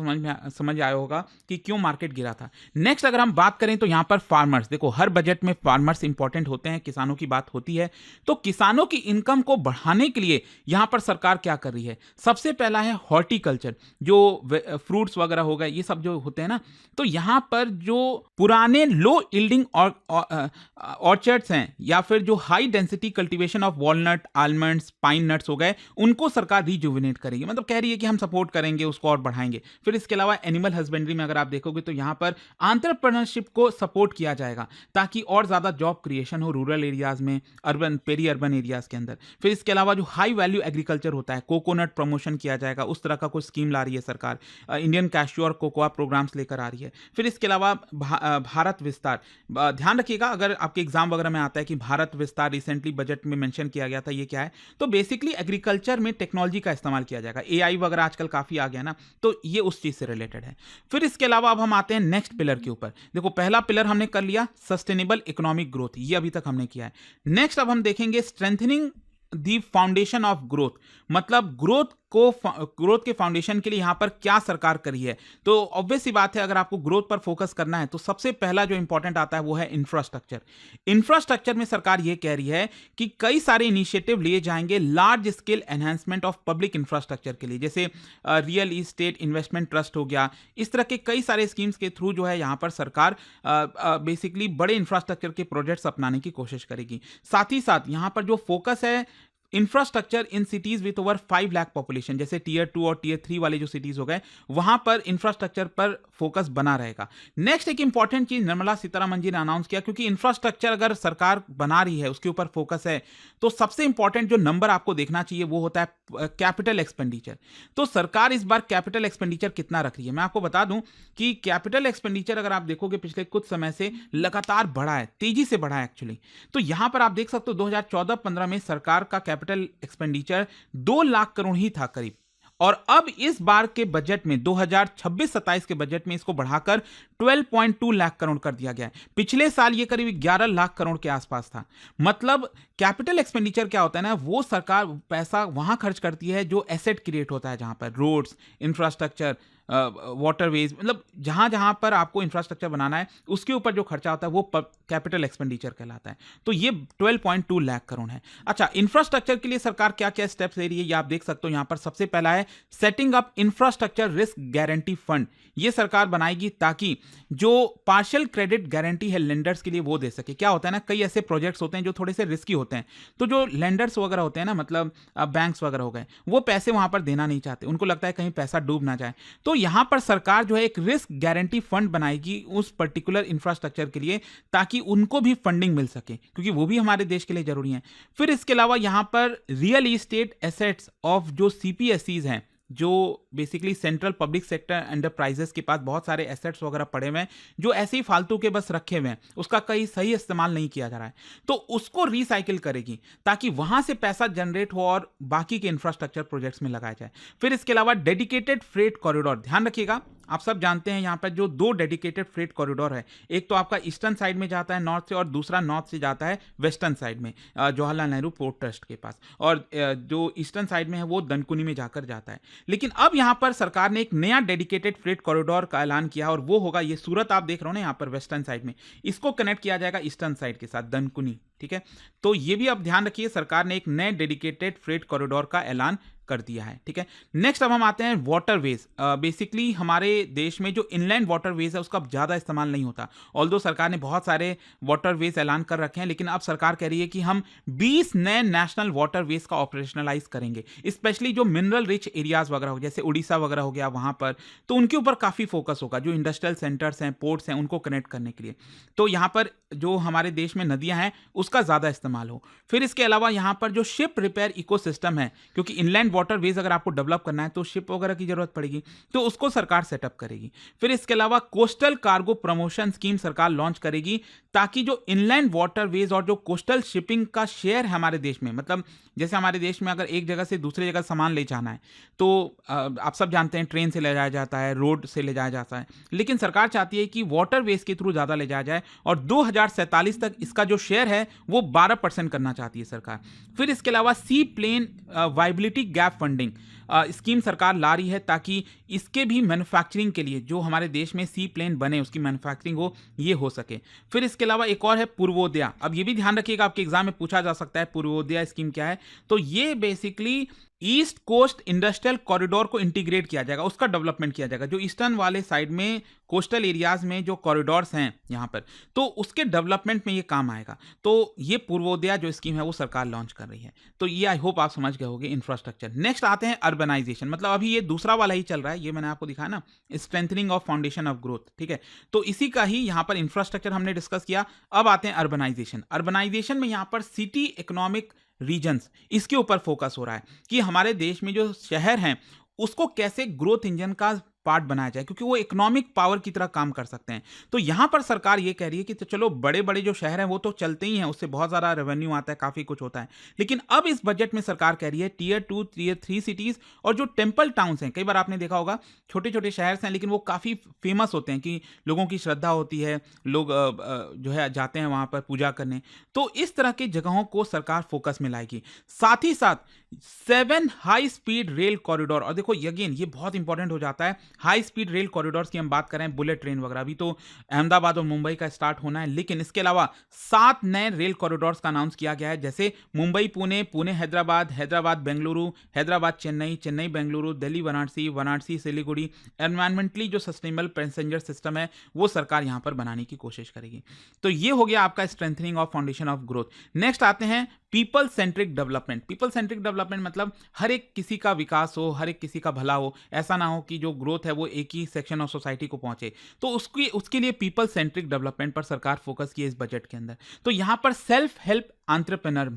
A: समझ आया होगा कि क्यों मार्केट गिरा था। नेक्स्ट अगर हम बात करें तो यहां पर फार्मर्स, देखो हर बजट में फार्मर्स इंपॉर्टेंट होते हैं, किसानों की बात होती है। तो किसानों की इनकम को बढ़ाने के लिए यहां पर सरकार क्या कर रही है? सबसे पहला है हॉर्टिकल्चर, जो फ्रूट्स वगैरह हो गए, ये सब जो होते हैं ना, तो यहां पर जो पुराने लो यील्डिंग ऑर्चर्ड्स हैं या फिर जो high density cultivation of walnut, almonds, pine nuts हो गए, उनको सरकार रिजुविनेट करेगी। मतलब कह रही है कि हम सपोर्ट करेंगे उसको और बढ़ाएंगे। फिर इसके अलावा एनिमल हस्बेंड्री में अगर आप देखोगे तो यहां पर एंटरप्रेन्योरशिप को सपोर्ट किया जाएगा ताकि और ज्यादा जॉब क्रिएशन हो रूरल एरियाज में, अर्बन पेरी अर्बन एरियाज के अंदर। फिर इसके अलावा जो हाई वैल्यू एग्रीकल्चर होता है, कोकोनट प्रमोशन किया जाएगा, उस तरह का कुछ स्कीम ला रही है सरकार। इंडियन कैश्यू और कोकोआ प्रोग्राम्स लेकर आ रही है। फिर इसके अलावा भारत विस्तार, ध्यान रखिएगा अगर आपके एग्जाम वगैरह में आता है कि भारत विस्तार रिसेंटली बजट में मेंशन किया गया था, ये क्या है? तो बेसिकली एग्रीकल्चर में टेक्नोलॉजी का इस्तेमाल किया जाएगा। एआई वगैरह आजकल काफी आ गया ना, तो ये उस चीज से रिलेटेड है। फिर इसके अलावा अब हम आते हैं नेक्स्ट पिलर के ऊपर। देखो पहला पिलर हमने कर लिया सस्टेनेबल इकोनॉमिक ग्रोथ, ये अभी तक हमने किया है। नेक्स्ट अब हम देखेंगे strengthening the foundation of growth, मतलब ग्रोथ के फाउंडेशन के लिए यहां पर क्या सरकार करी है। तो ऑब्वियस सी बात है, अगर आपको ग्रोथ पर फोकस करना है तो सबसे पहला जो इंपॉर्टेंट आता है वो है इंफ्रास्ट्रक्चर। इंफ्रास्ट्रक्चर में सरकार यह कह रही है कि कई सारे इनिशिएटिव लिए जाएंगे large scale enhancement of public infrastructure के लिए, जैसे रियल इस्टेट इन्वेस्टमेंट ट्रस्ट हो गया। इस तरह के कई सारे स्कीम्स के थ्रू जो है यहां पर सरकार बेसिकली बड़े इंफ्रास्ट्रक्चर के प्रोजेक्ट्स अपनाने की कोशिश करेगी। साथ ही साथ यहां पर जो फोकस है infrastructure in cities with over 5 lakh population, जैसे टीयर 2 और टीयर 3 वाले जो सिटीज हो गए, वहां पर इंफ्रास्ट्रक्चर पर फोकस बना रहेगा। नेक्स्ट एक इंपॉर्टेंट चीज निर्मला सीतारमण जी ने अनाउंस किया, क्योंकि इंफ्रास्ट्रक्चर अगर सरकार बना रही है उसके ऊपर फोकस है, तो सबसे इंपॉर्टेंट जो नंबर आपको देखना चाहिए वो होता है कैपिटल एक्सपेंडिचर। तो सरकार इस बार कैपिटल एक्सपेंडिचर कितना रख रही है? मैं आपको बता दूं कि कैपिटल एक्सपेंडिचर अगर आप देखोगे पिछले कुछ समय से लगातार बढ़ा है, तेजी से बढ़ा है एक्चुअली। तो यहां पर आप देख सकते हो 2014-15 में सरकार का कैपिटल एक्सपेंडिचर 2 लाख करोड़ ही था करीब, और अब इस बार के बजट में 2026-27 के बजट में इसको बढ़ाकर 12.2 लाख करोड़ कर दिया गया है। पिछले साल ये करीब 11 लाख करोड़ के आसपास था। मतलब कैपिटल एक्सपेंडिचर क्या होता है ना, वो सरकार पैसा वहां खर्च करती है जो एसेट क्रिएट होता है, जहां पर रोड्स, इंफ्रास्ट्रक्चर, वाटरवेज, मतलब जहां जहां पर आपको इंफ्रास्ट्रक्चर बनाना है उसके ऊपर जो खर्चा होता है वो कैपिटल एक्सपेंडिचर कहलाता है। तो ये 12.2 लाख करोड़ है। अच्छा, इंफ्रास्ट्रक्चर के लिए सरकार क्या क्या स्टेप्स ले रही है ये आप देख सकते हो यहां पर। सबसे पहला है setting up infrastructure risk guarantee fund. ये सरकार बनाएगी ताकि जो पार्शियल क्रेडिट गारंटी है लेंडर्स के लिए वो दे सके। क्या होता है ना, कई ऐसे प्रोजेक्ट्स होते हैं जो थोड़े से रिस्की होते हैं, तो जो लेंडर्स वगैरह होते हैं ना, मतलब बैंक्स वगैरह हो गए, वो पैसे वहां पर देना नहीं चाहते, उनको लगता है कहीं पैसा डूब ना जाए। तो यहां पर सरकार जो है एक रिस्क गारंटी फंड बनाएगी उस पर्टिकुलर इंफ्रास्ट्रक्चर के लिए, ताकि उनको भी फंडिंग मिल सके, क्योंकि वो भी हमारे देश के लिए जरूरी है। फिर इसके अलावा यहां पर रियल इस्टेट एसेट्स ऑफ जो सीपीएसईज हैं, जो basically central public sector enterprises के पास बहुत सारे एसेट्स वगैरह पड़े हुए हैं जो ऐसे ही फालतू के बस रखे हुए हैं, उसका कहीं सही इस्तेमाल नहीं किया जा रहा है, तो उसको रिसाइकिल करेगी ताकि वहां से पैसा जनरेट हो और बाकी के इंफ्रास्ट्रक्चर प्रोजेक्ट्स में लगाया जाए। फिर इसके अलावा डेडिकेटेड फ्रेट कॉरिडोर, ध्यान रखिएगा आप सब जानते हैं यहाँ पर जो दो डेडिकेटेड फ्रेट कॉरिडोर है, एक तो आपका ईस्टर्न साइड में जाता है नॉर्थ से, और दूसरा नॉर्थ से जाता है वेस्टर्न साइड में जवाहरलाल नेहरू पोर्ट ट्रस्ट के पास, और जो ईस्टर्न साइड में है वो दनकुनी में जाकर जाता है। लेकिन अब यहाँ पर सरकार ने एक नया डेडिकेटेड फ्रेट कॉरिडोर का ऐलान किया, और वो होगा ये सूरत आप देख रहे हो ना यहाँ पर वेस्टर्न साइड में, इसको कनेक्ट किया जाएगा ईस्टर्न साइड के साथ दनकुनी। ठीक है, तो ये भी अब ध्यान रखिए, सरकार ने एक नए डेडिकेटेड फ्रेट कॉरिडोर का ऐलान कर दिया है। ठीक है, नेक्स्ट अब हम आते हैं वाटरवेज। बेसिकली हमारे देश में जो इनलैंड वाटरवेज है उसका ज्यादा इस्तेमाल नहीं होता, ऑल्दो सरकार ने बहुत सारे वाटरवेज ऐलान कर रखे हैं, लेकिन अब सरकार कह रही है कि हम 20 नए नेशनल वाटरवेज का ऑपरेशनलाइज करेंगे, स्पेशली जो मिनरल रिच एरियाज वगैरह हो, जैसे उड़ीसा वगैरह हो गया वहां पर, तो उनके ऊपर काफी फोकस होगा, जो इंडस्ट्रियल सेंटर्स हैं, पोर्ट्स हैं, उनको कनेक्ट करने के लिए। तो यहां पर जो हमारे देश में नदियां हैं उसका ज्यादा इस्तेमाल हो। फिर इसके अलावा यहां पर जो शिप रिपेयर इकोसिस्टम है, क्योंकि इनलैंड वाटरवेज अगर आपको डेवलप करना है तो शिप वगैरह की जरूरत पड़ेगी, तो उसको सरकार सेटअप करेगी। फिर इसके अलावा कोस्टल कार्गो प्रमोशन स्कीम सरकार लॉन्च करेगी, ताकि जो इनलैंड वाटरवेज और जो कोस्टल शिपिंग का शेयर है हमारे देश में, मतलब जैसे हमारे देश में अगर एक जगह से दूसरी जगह सामान ले जाना है तो आप सब जानते हैं ट्रेन से ले जाया जाता है, रोड से ले जाया जाता है, लेकिन सरकार चाहती है कि वाटरवेज के थ्रू ज्यादा ले जाया जाए, और 2047 तक इसका जो शेयर है वो 12% करना चाहती है सरकार। फिर इसके अलावा seaplane viability gap funding scheme सरकार ला रही है, ताकि इसके भी मैन्युफैक्चरिंग के लिए जो हमारे देश में सी प्लेन बने उसकी मैन्युफैक्चरिंग हो, ये हो सके। फिर इसके अलावा एक और है पूर्वोदय। अब ये भी ध्यान रखिएगा, आपके एग्जाम में पूछा जा सकता है पूर्वोदय स्कीम क्या है, तो ये basically east coast industrial corridor को इंटीग्रेट किया जाएगा, उसका डेवलपमेंट किया जाएगा, जो ईस्टर्न वाले साइड में कोस्टल एरियाज में जो कॉरिडोर्स हैं यहाँ पर, तो उसके डेवलपमेंट में ये काम आएगा। तो ये पूर्वोदय जो स्कीम है वो सरकार लॉन्च कर रही है। तो ये आई होप आप समझ गए होंगे इंफ्रास्ट्रक्चर। नेक्स्ट आते हैं अर्बनाइजेशन, मतलब अभी ये दूसरा वाला ही चल रहा है, ये मैंने आपको दिखाया ना, strengthening of foundation of growth. ठीक है, तो इसी का ही यहाँ पर इंफ्रास्ट्रक्चर हमने डिस्कस किया। अब आते हैं अर्बनाइजेशन। अर्बनाइजेशन में यहाँ पर सिटी इकोनॉमिक रीजन्स, इसके ऊपर फोकस हो रहा है कि हमारे देश में जो शहर हैं उसको कैसे ग्रोथ इंजन का पार्ट बनाया जाए, क्योंकि वो इकोनॉमिक पावर की तरह काम कर सकते हैं। तो यहां पर सरकार ये कह रही है कि तो चलो बड़े बड़े जो शहर हैं वो तो चलते ही हैं, उससे बहुत ज़्यादा रेवेन्यू आता है, काफ़ी कुछ होता है, लेकिन अब इस बजट में सरकार कह रही है टीयर 2 टीयर 3 सिटीज़ और जो टेम्पल टाउन्स हैं, कई बार आपने देखा होगा छोटे छोटे शहर हैं लेकिन वो काफ़ी फेमस होते हैं कि लोगों की श्रद्धा होती है, लोग जो है जाते हैं वहाँ पर पूजा करने, तो इस तरह की जगहों को सरकार फोकस में लाएगी। साथ ही साथ 7 हाई स्पीड रेल कॉरिडोर, और देखो अगेन ये बहुत इंपॉर्टेंट हो जाता है, हाई स्पीड रेल कॉरिडोर्स की हम बात करें, बुलेट ट्रेन वगैरह, अभी तो अहमदाबाद और मुंबई का स्टार्ट होना है, लेकिन इसके अलावा 7 नए रेल कॉरिडोर्स का अनाउंस किया गया है, जैसे मुंबई पुणे, पुणे हैदराबाद, हैदराबाद बेंगलुरु, हैदराबाद चेन्नई, चेन्नई बेंगलुरु, दिल्ली वाराणसी, वाराणसी सिलीगुड़ी। एनवायरमेंटली जो सस्टेनेबल पैसेंजर सिस्टम है वो सरकार यहां पर बनाने की कोशिश करेगी। तो ये हो गया आपका strengthening of foundation of growth. Next आते हैं people centric development. People centric development मतलब हर एक किसी का विकास हो, हर एक किसी का भला हो, ऐसा ना हो कि जो ग्रोथ है वो एक ही सेक्शन ऑफ सोसाइटी को पहुंचे, तो उसके लिए पीपल सेंट्रिक डेवलपमेंट पर सरकार फोकस की है इस बजट के अंदर। तो यहां पर सेल्फ हेल्प एंटरप्रेन्योर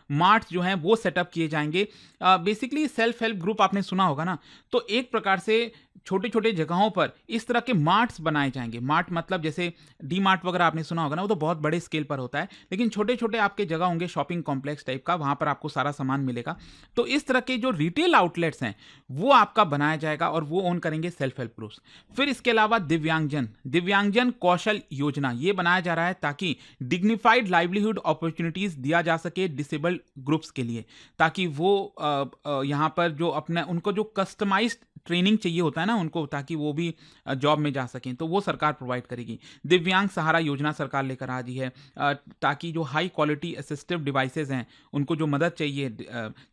A: मार्ट जो हैं वो सेटअप किए जाएंगे। बेसिकली सेल्फ हेल्प ग्रुप आपने सुना होगा ना, तो एक प्रकार से छोटे छोटे जगहों पर इस तरह के मार्ट्स बनाए जाएंगे। मार्ट मतलब जैसे डी मार्ट वगैरह आपने सुना होगा ना, वो तो बहुत बड़े स्केल पर होता है, लेकिन छोटे छोटे आपके जगह होंगे शॉपिंग कॉम्प्लेक्स टाइप का, वहां पर आपको सारा सामान मिलेगा। तो इस तरह के जो रिटेल आउटलेट्स हैं वो आपका बनाया जाएगा और वो ओन करेंगे सेल्फ हेल्प ग्रुप्स। फिर इसके अलावा दिव्यांगजन कौशल योजना ये बनाया जा रहा है ताकि डिग्निफाइड लाइवलीहुड अपॉर्चुनिटीज दिया जा सके डिसेबल्ड ग्रुप्स के लिए, ताकि वो यहाँ पर जो अपना उनको जो कस्टमाइज्ड ट्रेनिंग चाहिए होता है ना उनको, ताकि वो भी जॉब में जा सकें, तो वो सरकार प्रोवाइड करेगी। दिव्यांग सहारा योजना सरकार लेकर आ रही है, ताकि जो हाई क्वालिटी असिस्टिव डिवाइसेज हैं उनको जो मदद चाहिए,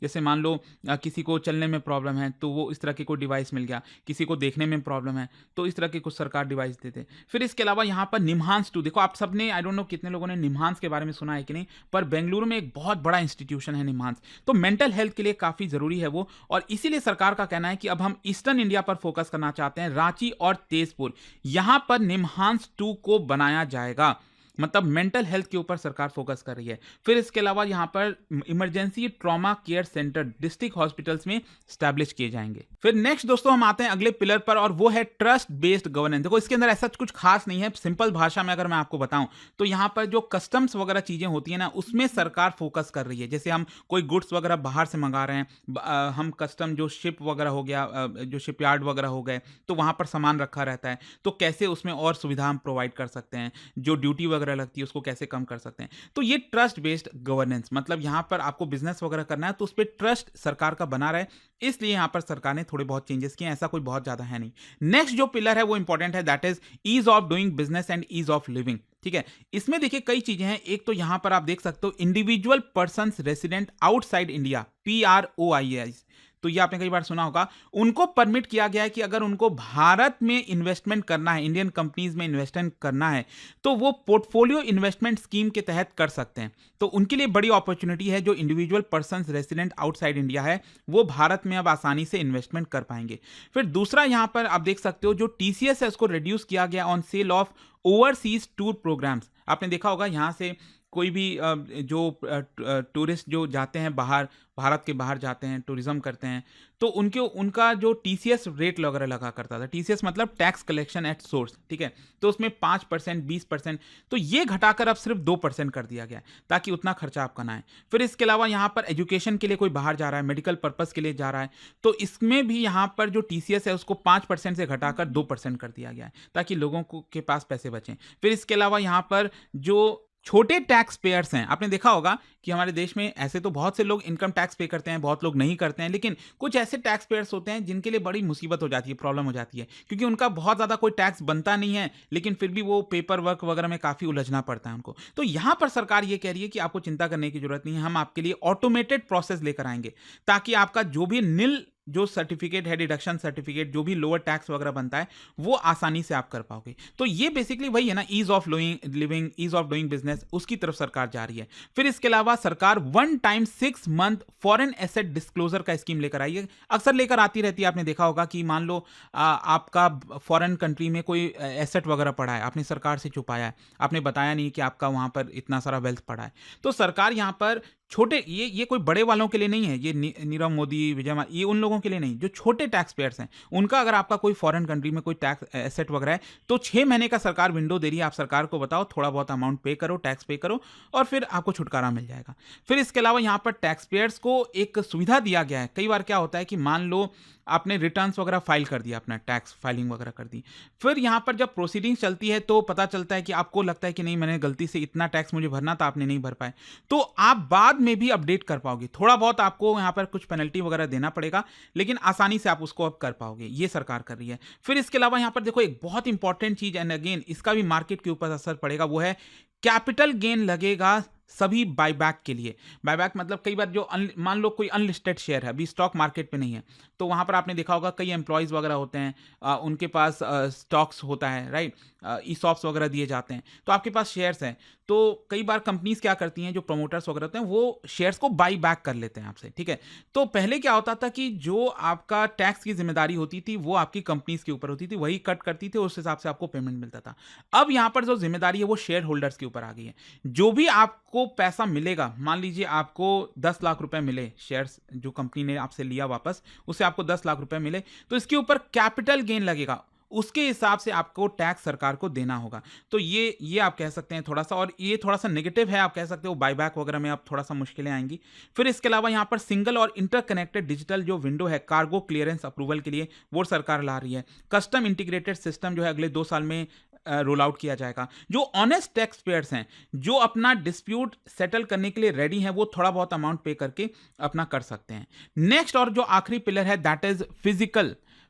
A: जैसे मान लो किसी को चलने में प्रॉब्लम है तो वो इस तरह की कोई डिवाइस मिल गया, किसी को देखने में प्रॉब्लम है तो इस तरह की कुछ सरकार डिवाइस देते। फिर इसके अलावा यहाँ पर निम्हांस 2, देखो आप सबने, आई डोंट नो कितने लोगों ने निम्हांस के बारे में सुना है कि नहीं, पर बेंगलुरु में एक बहुत बड़ा इंस्टीट्यूशन है निम्हांस, तो मेंटल हेल्थ के लिए काफ़ी ज़रूरी है वो, और इसीलिए सरकार का कहना है कि अब हम ईस्टर्न इंडिया पर फोकस करना चाहते हैं। रांची और तेजपुर, यहां पर निम्हांस 2 को बनाया जाएगा। मतलब मेंटल हेल्थ के ऊपर सरकार फोकस कर रही है। फिर इसके अलावा यहाँ पर emergency trauma care centre district hospitals में स्टैब्लिश किए जाएंगे। फिर नेक्स्ट दोस्तों हम आते हैं अगले पिलर पर, और वो है ट्रस्ट बेस्ड गवर्नेंस। देखो इसके अंदर ऐसा कुछ खास नहीं है, सिंपल भाषा में अगर मैं आपको बताऊं तो यहाँ पर जो कस्टम्स वगैरह चीजें होती है ना, उसमें सरकार फोकस कर रही है। जैसे हम कोई गुड्स वगैरह बाहर से मंगा रहे हैं, हम कस्टम जो शिप वगैरह हो गया, जो शिपयार्ड वगैरह हो गए, तो वहां पर सामान रखा रहता है, तो कैसे उसमें और सुविधा हम प्रोवाइड कर सकते हैं, जो ड्यूटी वगैरह लगती है उसको कैसे कम कर सकते हैं। तो ये ट्रस्ट बेस्ड गवर्नेंस, मतलब यहाँ पर आपको बिजनेस वगैरह करना है तो उस पर ट्रस्ट सरकार का बना रहे, इसलिए यहां पर सरकार ने थोड़े बहुत चेंजेस किए, ऐसा कोई बहुत ज्यादा है नहीं। नेक्स्ट जो पिलर है वो इंपॉर्टेंट है, that is ease of doing business and ease of living. ठीक है, इसमें देखिए कई चीजें हैं। एक तो यहां पर आप देख सकते हो individual person resident outside India, PROIS, तो ये आपने कई बार सुना होगा, उनको परमिट किया गया है कि अगर उनको भारत में इन्वेस्टमेंट करना है, इंडियन कंपनीज में इन्वेस्टमेंट करना है, तो वो पोर्टफोलियो इन्वेस्टमेंट स्कीम के तहत कर सकते हैं। तो उनके लिए बड़ी अपॉर्चुनिटी है, जो individual person resident outside India है वो भारत में अब आसानी से इन्वेस्टमेंट कर पाएंगे। फिर दूसरा यहां पर आप देख सकते हो जो TCS है उसको रिड्यूस किया गया on sale of overseas tour programs. आपने देखा होगा यहां से कोई भी जो टूरिस्ट जो जाते हैं बाहर, भारत के बाहर जाते हैं, टूरिज्म करते हैं, तो उनका जो TCS रेट वगैरह लगा करता था, TCS मतलब टैक्स कलेक्शन एट सोर्स, ठीक है, तो उसमें 5%, 20%, तो ये घटाकर अब सिर्फ 2% कर दिया गया है, ताकि उतना खर्चा आपका ना आए। फिर इसके अलावा यहाँ पर एजुकेशन के लिए कोई बाहर जा रहा है, मेडिकल पर्पस के लिए जा रहा है, तो इसमें भी यहाँ पर जो TCS है उसको 5% से घटाकर 2% कर दिया गया है, ताकि लोगों के पास पैसे बचें। फिर इसके अलावा यहाँ पर जो छोटे टैक्स पेयर्स हैं, आपने देखा होगा कि हमारे देश में ऐसे तो बहुत से लोग इनकम टैक्स पे करते हैं, बहुत लोग नहीं करते हैं, लेकिन कुछ ऐसे टैक्स पेयर्स होते हैं जिनके लिए बड़ी मुसीबत हो जाती है, प्रॉब्लम हो जाती है, क्योंकि उनका बहुत ज़्यादा कोई टैक्स बनता नहीं है, लेकिन फिर भी वो पेपर वर्क वगैरह में काफ़ी उलझना पड़ता है उनको। तो यहाँ पर सरकार ये कह रही है कि आपको चिंता करने की जरूरत नहीं है, हम आपके लिए ऑटोमेटेड प्रोसेस लेकर आएंगे, ताकि आपका जो भी निल जो सर्टिफिकेट है, डिडक्शन सर्टिफिकेट, जो भी लोअर टैक्स वगैरह बनता है, वो आसानी से आप कर पाओगे। तो ये बेसिकली वही है ना, ease of living, ease of doing business, उसकी तरफ सरकार जा रही है। फिर इसके अलावा सरकार 1 time 6 month foreign asset disclosure का स्कीम लेकर आई है। अक्सर लेकर आती रहती है, आपने देखा होगा कि मान लो आपका फॉरेन कंट्री में कोई एसेट वगैरह पड़ा है, आपने सरकार से छुपाया है, आपने बताया नहीं कि आपका वहां पर इतना सारा वेल्थ पड़ा है, तो सरकार यहां पर छोटे, ये कोई बड़े वालों के लिए नहीं है, ये नीरव मोदी, विजय, ये उन लोगों के लिए नहीं, जो छोटे टैक्स पेयर्स हैं, उनका अगर आपका कोई फॉरेन कंट्री में कोई टैक्स एसेट वगैरह है, तो 6 महीने का सरकार विंडो दे रही है। आप सरकार को बताओ, थोड़ा बहुत अमाउंट पे करो, टैक्स पे करो, और फिर आपको छुटकारा मिल जाएगा। फिर इसके अलावा यहाँ पर टैक्स पेयर्स को एक सुविधा दिया गया है। कई बार क्या होता है कि मान लो आपने रिटर्न्स वगैरह फाइल कर दिया, अपना टैक्स फाइलिंग वगैरह कर दी, फिर यहाँ पर जब प्रोसीडिंग चलती है तो पता चलता है कि आपको लगता है कि नहीं, मैंने गलती से इतना टैक्स मुझे भरना था, आपने नहीं भर पाए, तो आप बाद में भी अपडेट कर पाओगे। थोड़ा बहुत आपको यहाँ पर कुछ पेनल्टी वगैरह देना पड़ेगा, लेकिन आसानी से आप उसको अब कर पाओगे, ये सरकार कर रही है। फिर इसके अलावा यहाँ पर देखो एक बहुत इंपॉर्टेंट चीज, एंड अगेन इसका भी मार्केट के ऊपर असर पड़ेगा, वो है कैपिटल गेन लगेगा सभी बायबैक के लिए। बायबैक मतलब कई बार जो मान लो कोई अनलिस्टेड शेयर है, अभी स्टॉक मार्केट पे नहीं है, तो वहां पर आपने देखा होगा कई एम्प्लॉयज वगैरह होते हैं, उनके पास स्टॉक्स होता है, राइट, ESOPs वगैरह दिए जाते हैं, तो आपके पास शेयर्स हैं, तो कई बार कंपनीज क्या करती हैं, जो प्रमोटर्स वगैरह होते हैं वो शेयर्स को बाई बैक कर लेते हैं आपसे, ठीक है। तो पहले क्या होता था कि जो आपका टैक्स की जिम्मेदारी होती थी वो आपकी कंपनीज के ऊपर होती थी, वही कट करती थी, उस हिसाब से आपको पेमेंट मिलता था। अब यहां पर जो जिम्मेदारी है वो शेयर होल्डर्स के ऊपर आ गई है। जो भी आपको पैसा मिलेगा, मान लीजिए आपको 10 लाख रुपए मिले, शेयर्स जो कंपनी ने आपसे लिया वापस, उससे आपको 10 लाख रुपए मिले, तो इसके ऊपर कैपिटल गेन लगेगा, उसके हिसाब से आपको टैक्स सरकार को देना होगा। तो ये आप कह सकते हैं थोड़ा सा, और ये थोड़ा सा नेगेटिव है, आप कह सकते हो बायबैक वगैरह में आप थोड़ा सा मुश्किलें आएंगी। फिर इसके अलावा यहाँ पर सिंगल और इंटरकनेक्टेड डिजिटल जो विंडो है कार्गो क्लियरेंस अप्रूवल के लिए, वो सरकार ला रही है। कस्टम इंटीग्रेटेड सिस्टम जो है अगले 2 साल में रोल आउट किया जाएगा। जो ऑनेस्ट टैक्स पेयर्स हैं, जो अपना डिस्प्यूट सेटल करने के लिए रेडी हैं, वो थोड़ा बहुत अमाउंट पे करके अपना कर सकते हैं। नेक्स्ट और जो आखिरी पिलर है दैट इज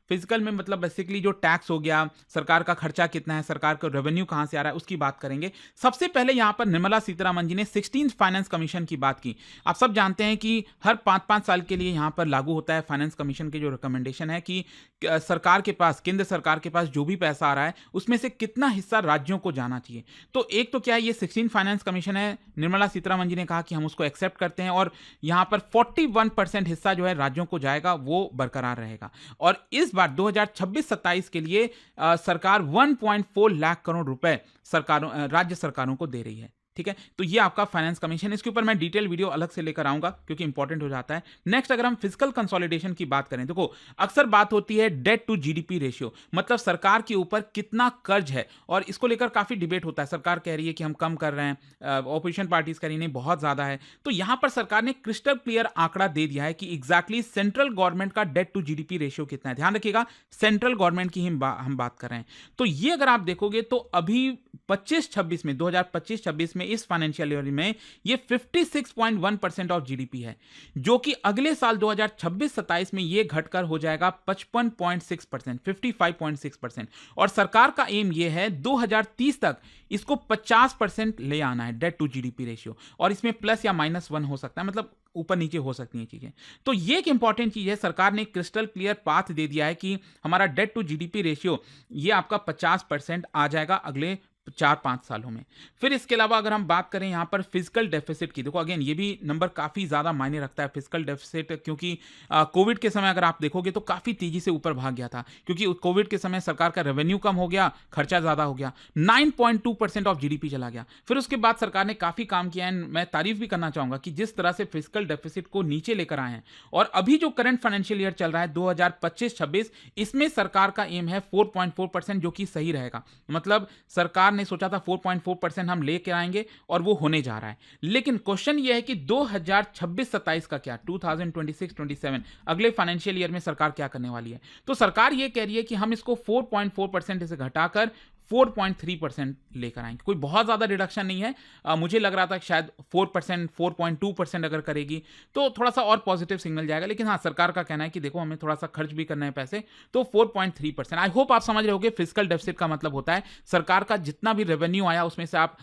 A: फिजिकल में मतलब बेसिकली जो टैक्स हो गया, सरकार का खर्चा कितना है, सरकार का रेवेन्यू कहां से आ रहा है, उसकी बात करेंगे। सबसे पहले यहां पर निर्मला सीतारमण जी ने 16th फाइनेंस कमीशन की बात की। आप सब जानते हैं कि हर 5-5 साल के लिए यहां पर लागू होता है फाइनेंस कमीशन के जो रिकमेंडेशन है कि सरकार के पास, केंद्र सरकार के पास जो भी पैसा आ रहा है उसमें से कितना हिस्सा राज्यों को जाना चाहिए। तो एक तो क्या है, ये 16 फाइनेंस कमीशन है, निर्मला सीतारमण जी ने कहा कि हम उसको एक्सेप्ट करते हैं, और यहां पर 41% हिस्सा जो है राज्यों को जाएगा, वो बरकरार रहेगा। और इस बार 2026-27 के लिए सरकार 1.4 लाख करोड़ रुपए राज्य सरकारों को दे रही है। ठीक है, तो ये आपका फाइनेंस कमीशन, इसके ऊपर मैं डिटेल वीडियो अलग से लेकर आऊंगा क्योंकि इंपॉर्टेंट हो जाता है। नेक्स्ट अगर हम फिजिकल कंसोलिडेशन की बात करें, देखो अक्सर बात होती है डेट टू जीडीपी रेशियो, मतलब सरकार के ऊपर कितना कर्ज है, और इसको लेकर काफी डिबेट होता है। सरकार कह रही है कि हम कम कर रहे हैं, ऑपोजिशन पार्टीज कह रही नहीं बहुत ज्यादा है। तो यहां पर सरकार ने क्रिस्टल क्लियर आंकड़ा दे दिया है कि एग्जैक्टली सेंट्रल गवर्नमेंट का डेट टू जीडीपी रेशियो कितना है। ध्यान रखिएगा, सेंट्रल गवर्नमेंट की हम बात कर रहे हैं। तो ये अगर आप देखोगे तो अभी 25-26 में, 2025-26 में, इस फाइनेंशियल ईयर में ये 56.1% ऑफ जीडीपी है, जो कि अगले साल 2026-27 में ये घटकर हो जाएगा 55.6%, 55.6%। और सरकार का एम ये है 2030 तक इसको 50% ले आना है डेट टू जीडीपी रेशियो, और इसमें प्लस या -1 हो सकता है, मतलब ऊपर नीचे हो सकती हैं चीजें। तो ये एक इंपॉर्टेंट चीज है, सरकार ने क्रिस्टल क्लियर पाथ दे दिया है कि हमारा डेट टू जीडीपी रेशियो ये आपका 50% आ जाएगा अगले 4-5 सालों में। फिर इसके अलावा अगर हम बात करें यहां पर फिजिकल डेफिसिट की, देखो अगेन ये भी नंबर काफी ज्यादा मायने रखता है फिजिकल डेफिसिट, क्योंकि कोविड के समय अगर आप देखोगे तो काफी तेजी से ऊपर भाग गया था, क्योंकि कोविड के समय सरकार का रेवेन्यू कम हो गया, खर्चा ज्यादा हो गया, 9.2% ऑफ जीडीपी चला गया। फिर उसके बाद सरकार ने काफी काम किया है, मैं तारीफ भी करना चाहूंगा कि जिस तरह से फिजिकल डेफिसिट को नीचे लेकर आए हैं। और अभी जो करंट फाइनेंशियल ईयर चल रहा है 2025-26, इसमें सरकार का एम है 4.4%, जो कि सही रहेगा। मतलब सरकार ने सोचा था 4.4% हम लेके आएंगे और वो होने जा रहा है। लेकिन क्वेश्चन ये है कि 2026-27 का क्या, 2026-27 अगले फाइनेंशियल ईयर में सरकार क्या करने वाली है। तो सरकार ये कह रही है कि हम इसको 4.4% से घटाकर 4.3% लेकर आएंगे। कोई बहुत ज्यादा रिडक्शन नहीं है, मुझे लग रहा था कि शायद 4%, 4.2% अगर करेगी तो थोड़ा सा और पॉजिटिव सिग्नल जाएगा। लेकिन हाँ, सरकार का कहना है कि देखो हमें थोड़ा सा खर्च भी करना है पैसे, तो 4.3%। आई होप आप समझ रहे होगे फिजिकल डेफिसिट का मतलब होता है सरकार का जितना भी रेवेन्यू आया उसमें से आप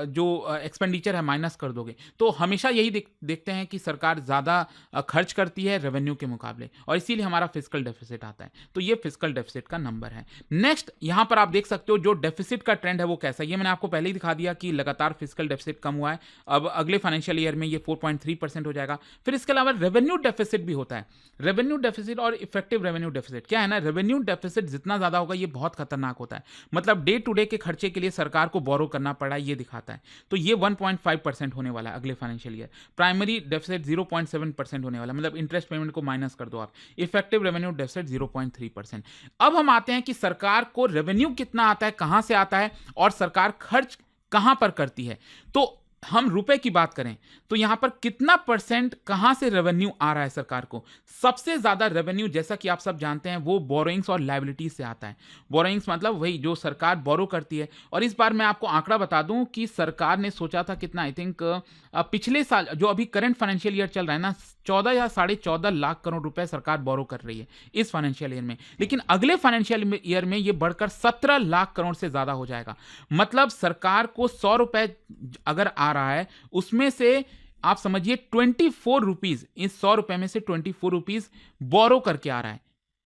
A: जो एक्सपेंडिचर है माइनस कर दोगे। तो हमेशा यही देखते हैं कि सरकार ज्यादा खर्च करती है रेवेन्यू के मुकाबले, और इसीलिए हमारा फिजिकल डेफिसिट आता है। तो ये फिजिकल डेफिसिट का नंबर है। नेक्स्ट यहां पर आप देख सकते हो जो डेफिसिट का ट्रेंड है वो कैसा है, ये मैंने आपको पहले ही दिखा दिया कि लगातार फिजिकल डेफिसिट कम हुआ है। अब अगले फाइनेंशियल ईयर में ये 4.3% हो जाएगा। फिर इसके अलावा रेवेन्यू डेफिसिट भी होता है। रेवेन्यू डेफिसिट और इफेक्टिव रेवेन्यू डेफिसिट क्या है ना, रेवेन्यू डेफिसिट जितना ज्यादा होगा ये बहुत खतरनाक होता है, मतलब डे टू डे के खर्चे के लिए सरकार को बोरो करना पड़ा, ये दिखाता है। तो ये 1.5% होने वाला है अगले फाइनेंशियल ईयर। प्राइमरी डेफिसिट 0.7% होने वाला है, मतलब इंटरेस्ट पेमेंट को माइनस कर दो आप। Effective revenue deficit 0.3%। अब हम आते हैं कि सरकार को रेवेन्यू कितना आता है, कहां से आता है, और सरकार खर्च कहां पर करती है। तो हम रुपए की बात करें तो यहां पर कितना परसेंट कहां से रेवेन्यू आ रहा है सरकार को। सबसे ज्यादा रेवेन्यू जैसा कि आप सब जानते हैं वो बोरोइंग्स और लायबिलिटीज से आता है। बोरोइंग्स मतलब वही जो सरकार बोरो करती है। और इस बार मैं आपको आंकड़ा बता दूं कि सरकार ने सोचा था कितना, आई थिंक पिछले साल जो अभी करंट फाइनेंशियल ईयर चल रहा है ना, 14 या 14.5 लाख करोड़ रुपए सरकार बोरो कर रही है इस फाइनेंशियल ईयर में। लेकिन अगले फाइनेंशियल ईयर में यह बढ़कर 17 लाख करोड़ से ज्यादा हो जाएगा। मतलब सरकार को 100 रुपए अगर आ रहा है उसमें से आप समझिए 24 रुपीज, इस 100 रुपए में से 24 रुपीज बोरो करके आ रहा है।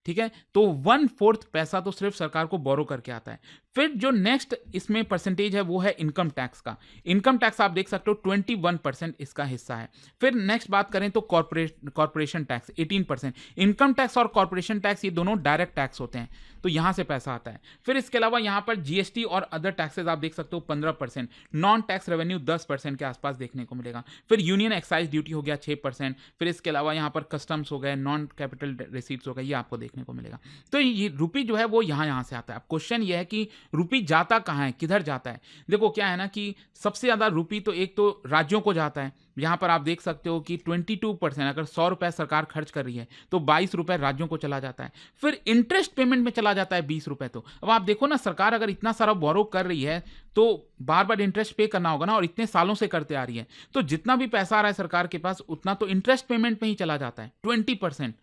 A: ठीक है, तो 1/4 पैसा तो सिर्फ सरकार को बोरो करके आता है। फिर जो नेक्स्ट इसमें परसेंटेज है वो है इनकम टैक्स का। इनकम टैक्स आप देख सकते हो 21% इसका हिस्सा है। फिर नेक्स्ट बात करें तो कॉर्पोरेशन टैक्स 18%। इनकम टैक्स और कॉर्पोरेशन टैक्स ये दोनों डायरेक्ट टैक्स होते हैं, तो यहां से पैसा आता है। फिर इसके अलावा यहां पर जीएसटी और अदर टैक्सेस आप देख सकते हो 15%। नॉन टैक्स रेवेन्यू 10% के आसपास देखने को मिलेगा। फिर यूनियन एक्साइज ड्यूटी हो गया 6%। फिर इसके अलावा यहां पर कस्टम्स हो गए, नॉन कैपिटल रिसीट्स हो गए, ये आपको देखने को मिलेगा। तो ये रुपी जो है वो यहां से आता है। अब क्वेश्चन ये है कि रुपी जाता कहां है, किधर जाता है। देखो क्या है ना कि सबसे ज्यादा रुपी तो एक तो राज्यों को जाता है। यहां पर आप देख सकते हो कि 22%, अगर 100 रुपए सरकार खर्च कर रही है तो 22 रुपए राज्यों को चला जाता है। फिर इंटरेस्ट पेमेंट में चला जाता है 20 रुपए। तो अब आप देखो ना, सरकार अगर इतना सारा बोरो कर रही है तो बार बार इंटरेस्ट पे करना होगा ना, और इतने सालों से करते आ रही है, तो जितना भी पैसा आ रहा है सरकार के पास उतना तो इंटरेस्ट पेमेंट में ही चला जाता है, 20%।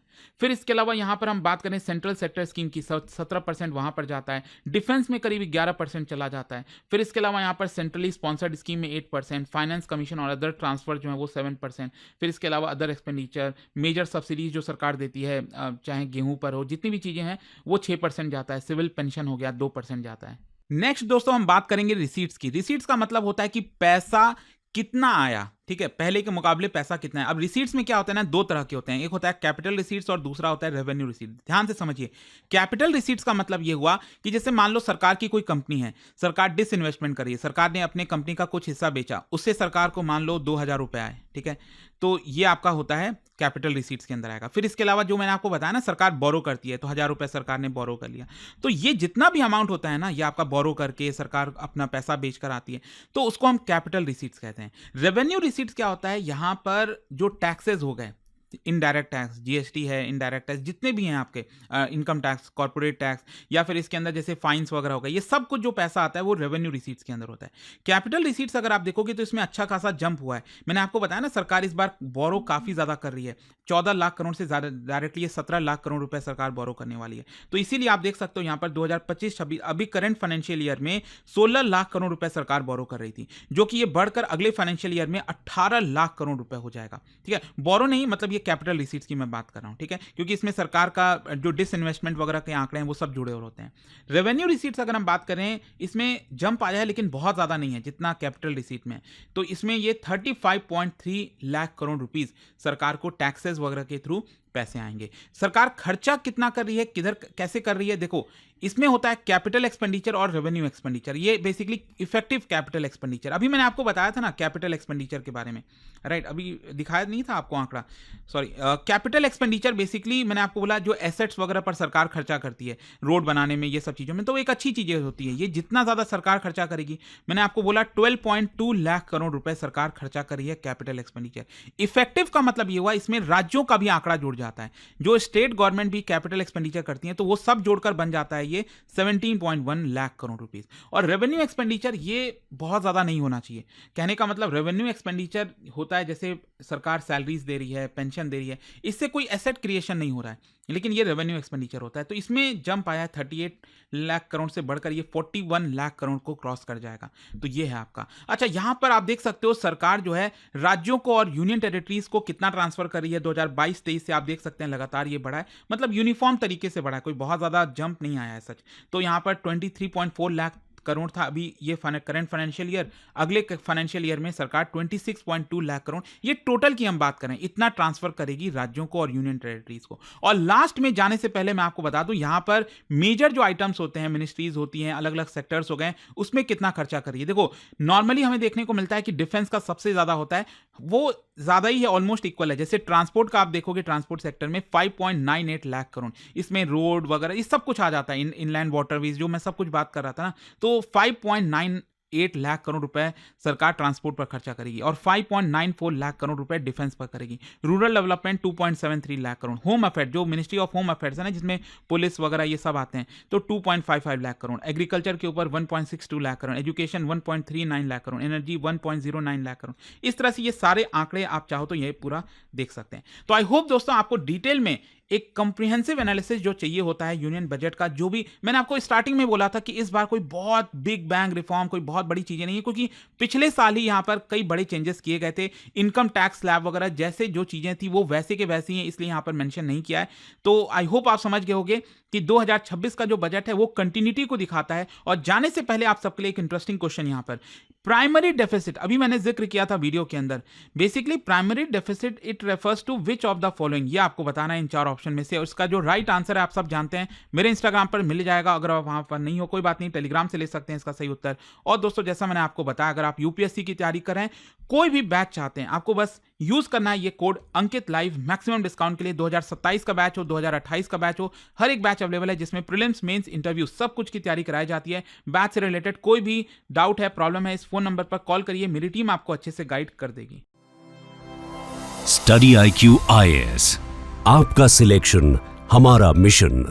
A: फिर इसके अलावा यहां पर हम बात करें सेंट्रल सेक्टर स्कीम की, 17% वहां पर जाता है। डिफेंस में करीब 11% चला जाता है। फिर इसके अलावा यहां पर सेंट्रली स्पॉन्सर्ड स्कीम में 8%, फाइनेंस कमीशन और अदर ट्रांसफर जो है वो 7%। फिर इसके अलावा अदर एक्सपेंडिचर, मेजर सब्सिडीज जो सरकार देती है, चाहे गेहूं पर हो, जितनी भी चीजें हैं वो 6% जाता है। सिविल पेंशन हो गया 2% जाता है। नेक्स्ट दोस्तों हम बात करेंगे रिसीट्स की। रिसीट्स का मतलब होता है कि पैसा कितना आया, ठीक है, पहले के मुकाबले पैसा कितना है। अब रिसीट्स में क्या होता है ना, दो तरह के होते हैं, एक होता है कैपिटल रिसीट्स और दूसरा होता है रेवेन्यू रिसीट। ध्यान से समझिए, कैपिटल रिसीट्स का मतलब ये हुआ कि जैसे मान लो सरकार की कोई कंपनी है, सरकार डिसइन्वेस्टमेंट करी है, सरकार ने अपने कंपनी का कुछ हिस्सा बेचा, उससे सरकार को मान लो 2000 रुपए आए, ठीक है, तो ये आपका होता है कैपिटल रिसीट्स के अंदर आएगा। फिर इसके अलावा जो मैंने आपको बताया ना, सरकार बोरो करती है, तो 1000 रुपए सरकार ने बोरो कर लिया, तो ये जितना भी अमाउंट होता है ना, ये आपका बोरो करके सरकार अपना पैसा बेचकर आती है, तो उसको हम कैपिटल रिसीट्स कहते हैं। रेवेन्यू रिसीट्स क्या होता है, यहां पर जो टैक्सेस हो गए, इनडायरेक्ट टैक्स, जीएसटी है, इनडायरेक्ट टैक्स जितने भी हैं आपके, इनकम टैक्स, कॉर्पोरेट टैक्स, या फिर इसके अंदर जैसे फाइन्स वगैरह हो गए, ये सब कुछ जो पैसा आता है वो रेवेन्यू रिसीट्स के अंदर होता है। कैपिटल रिसीट्स अगर आप देखोगे तो इसमें अच्छा खासा जंप हुआ है। मैंने आपको बताया ना, सरकार इस बार बोरो काफी ज्यादा कर रही है, 14 लाख करोड़ से ज्यादा, डायरेक्टली ये 17 लाख करोड़ रुपए सरकार बोरो करने वाली है। तो इसीलिए आप देख सकते हो यहाँ पर 2025-26 अभी करंट फाइनेंशियल ईयर में 16 लाख करोड़ रुपए सरकार बोरो कर रही थी, जो कि ये बढ़कर अगले फाइनेंशियल ईयर में 18 लाख करोड़ रुपए हो जाएगा। ठीक है, बोरो नहीं, मतलब ये कैपिटल रिसीट्स की मैं बात कर रहा हूं, ठीक है, क्योंकि इसमें सरकार का जो डिसइन्वेस्टमेंट वगैरह के आंकड़े हैं वो सब जुड़े हुए होते हैं। रेवेन्यू रिसीट्स अगर हम बात करें, इसमें जंप आया है लेकिन बहुत ज्यादा नहीं है जितना कैपिटल रिसीट में। तो इसमें ये 35.3 लाख करोड़ रुपीस सरकार को टैक्सेस वगैरह के थ्रू पैसे आएंगे। सरकार खर्चा कितना कर रही है, किधर कैसे कर रही है, देखो इसमें होता है कैपिटल एक्सपेंडिचर और रेवेन्यू एक्सपेंडिचर। ये बेसिकली इफेक्टिव कैपिटल एक्सपेंडिचर, अभी मैंने आपको बताया था ना कैपिटल एक्सपेंडिचर के बारे में, राइट, अभी दिखाया नहीं था आपको आंकड़ा, सॉरी। कैपिटल एक्सपेंडिचर बेसिकली मैंने आपको बोला जो एसेट्स वगैरह पर सरकार खर्चा करती है, रोड बनाने में, ये सब चीजों में, तो एक अच्छी चीजें होती है। ये जितना ज्यादा सरकार खर्चा करेगी, मैंने आपको बोला 12.2 लाख करोड़ रुपए सरकार खर्चा कर रही है कैपिटल एक्सपेंडिचर। इफेक्टिव का मतलब ये हुआ इसमें राज्यों का भी आंकड़ा जुड़ जाता है, जो स्टेट गवर्नमेंट भी कैपिटल एक्सपेंडिचर करती है, तो वो सब जोड़कर बन जाता है ये 17.1 लाख करोड़ रुपीस। और रेवेन्यू एक्सपेंडिचर ये बहुत ज्यादा नहीं होना चाहिए। कहने का मतलब रेवेन्यू एक्सपेंडिचर होता है जैसे सरकार सैलरीज दे रही है, पेंशन दे रही है, इससे कोई एसेट क्रिएशन नहीं हो रहा है, लेकिन ये रेवेन्यू एक्सपेंडिचर होता है। तो इसमें जंप आया है 38 लाख करोड़ से बढ़कर ये 41 लाख करोड़ को क्रॉस कर जाएगा। तो ये है आपका। अच्छा, यहां पर आप देख सकते हो सरकार जो है राज्यों को और यूनियन टेरिटरीज को कितना ट्रांसफर कर रही है 2022-23 से। आप देख सकते हैं लगातार ये बढ़ा है, मतलब यूनिफॉर्म तरीके से बढ़ा है, कोई बहुत ज्यादा जंप नहीं आया है सच। तो यहां पर 23.4 लाख करोड़ था अभी ये करंट फाइनेंशियल ईयर, अगले फाइनेंशियल ईयर में सरकार 26.2 लाख करोड़, ये टोटल की हम बात करें, इतना ट्रांसफर करेगी राज्यों को और यूनियन टेरिटरीज को। और लास्ट में जाने से पहले मैं आपको बता दूं, यहां पर मेजर जो आइटम्स होते हैं, मिनिस्ट्रीज होती हैं, अलग अलग सेक्टर्स हो गए, उसमें कितना खर्चा करिए। देखो नॉर्मली हमें देखने को मिलता है कि डिफेंस का सबसे ज्यादा होता है, वो ज्यादा ही है, ऑलमोस्ट इक्वल है। जैसे ट्रांसपोर्ट का आप देखोगे, ट्रांसपोर्ट सेक्टर में 5.98 लाख करोड़, इसमें रोड वगैरह ये सब कुछ आ जाता है, इनलैंड वाटरवेज जो मैं सब कुछ बात कर रहा था ना, तो 5.98 लाख करोड़ रुपए सरकार ट्रांसपोर्ट पर खर्चा करेगी और 5.94 लाख करोड़ रुपए डिफेंस पर करेगी। Rural development 2.73 lakh crore, home affair जो मिनिस्ट्री ऑफ होम अफेयर्स है ना, जिसमें पुलिस वगैरह ये सब आते हैं, तो 2.55 लाख करोड़, एग्रीकल्चर के ऊपर 1.62 लाख करोड़, एजुकेशन 1.39 लाख करोड़, एनर्जी 1.09 लाख करोड़। इस तरह से ये सारे आंकड़े आप चाहो तो ये पूरा देख सकते हैं। तो आई होप दोस्तों आपको डिटेल में एक कंप्रिहेंसिव एनालिसिस जो चाहिए होता है यूनियन बजट का, जो भी मैंने आपको स्टार्टिंग में बोला था कि इस बार कोई बहुत बिग बैंग रिफॉर्म, कोई बहुत बड़ी चीजें नहीं है, क्योंकि पिछले साल ही यहां पर कई बड़े चेंजेस किए गए थे। इनकम टैक्स स्लैब वगैरह जैसे जो चीजें थी वो वैसे के वैसे ही हैं, इसलिए यहां पर मेंशन नहीं किया है। तो आई होप आप समझ गए होंगे कि 2026 का जो बजट है वो कंटिन्यूटी को दिखाता है। और जाने से पहले आप सबके लिए एक इंटरेस्टिंग क्वेश्चन यहां पर, प्राइमरी डेफिसिट अभी मैंने जिक्र किया था वीडियो के अंदर। Basically primary deficit it refers to which of the following, ये आपको बताना है इन 4 ऑप्शन में से। और इसका जो राइट आंसर है आप सब जानते हैं, मेरे इंस्टाग्राम पर मिल जाएगा। अगर आप वहां पर नहीं हो कोई बात नहीं, टेलीग्राम से ले सकते हैं इसका सही उत्तर। और दोस्तों जैसा मैंने आपको बताया, अगर आप यूपीएससी की तैयारी कर रहे हैं, कोई भी बैच चाहते हैं, आपको बस यूज करना है ये कोड अंकित लाइव, मैक्सिमम डिस्काउंट के लिए। 2027 का बैच हो, 2028 का बैच हो, हर एक बैच अवेलेबल है जिसमें प्रीलिम्स, मेंस, इंटरव्यू सब कुछ की तैयारी कराई जाती है। बैच से रिलेटेड कोई भी डाउट है, प्रॉब्लम है, इस फोन नंबर पर कॉल करिए, मेरी टीम आपको अच्छे से गाइड कर देगी।
B: स्टडी IQ IAS, आपका सिलेक्शन हमारा मिशन।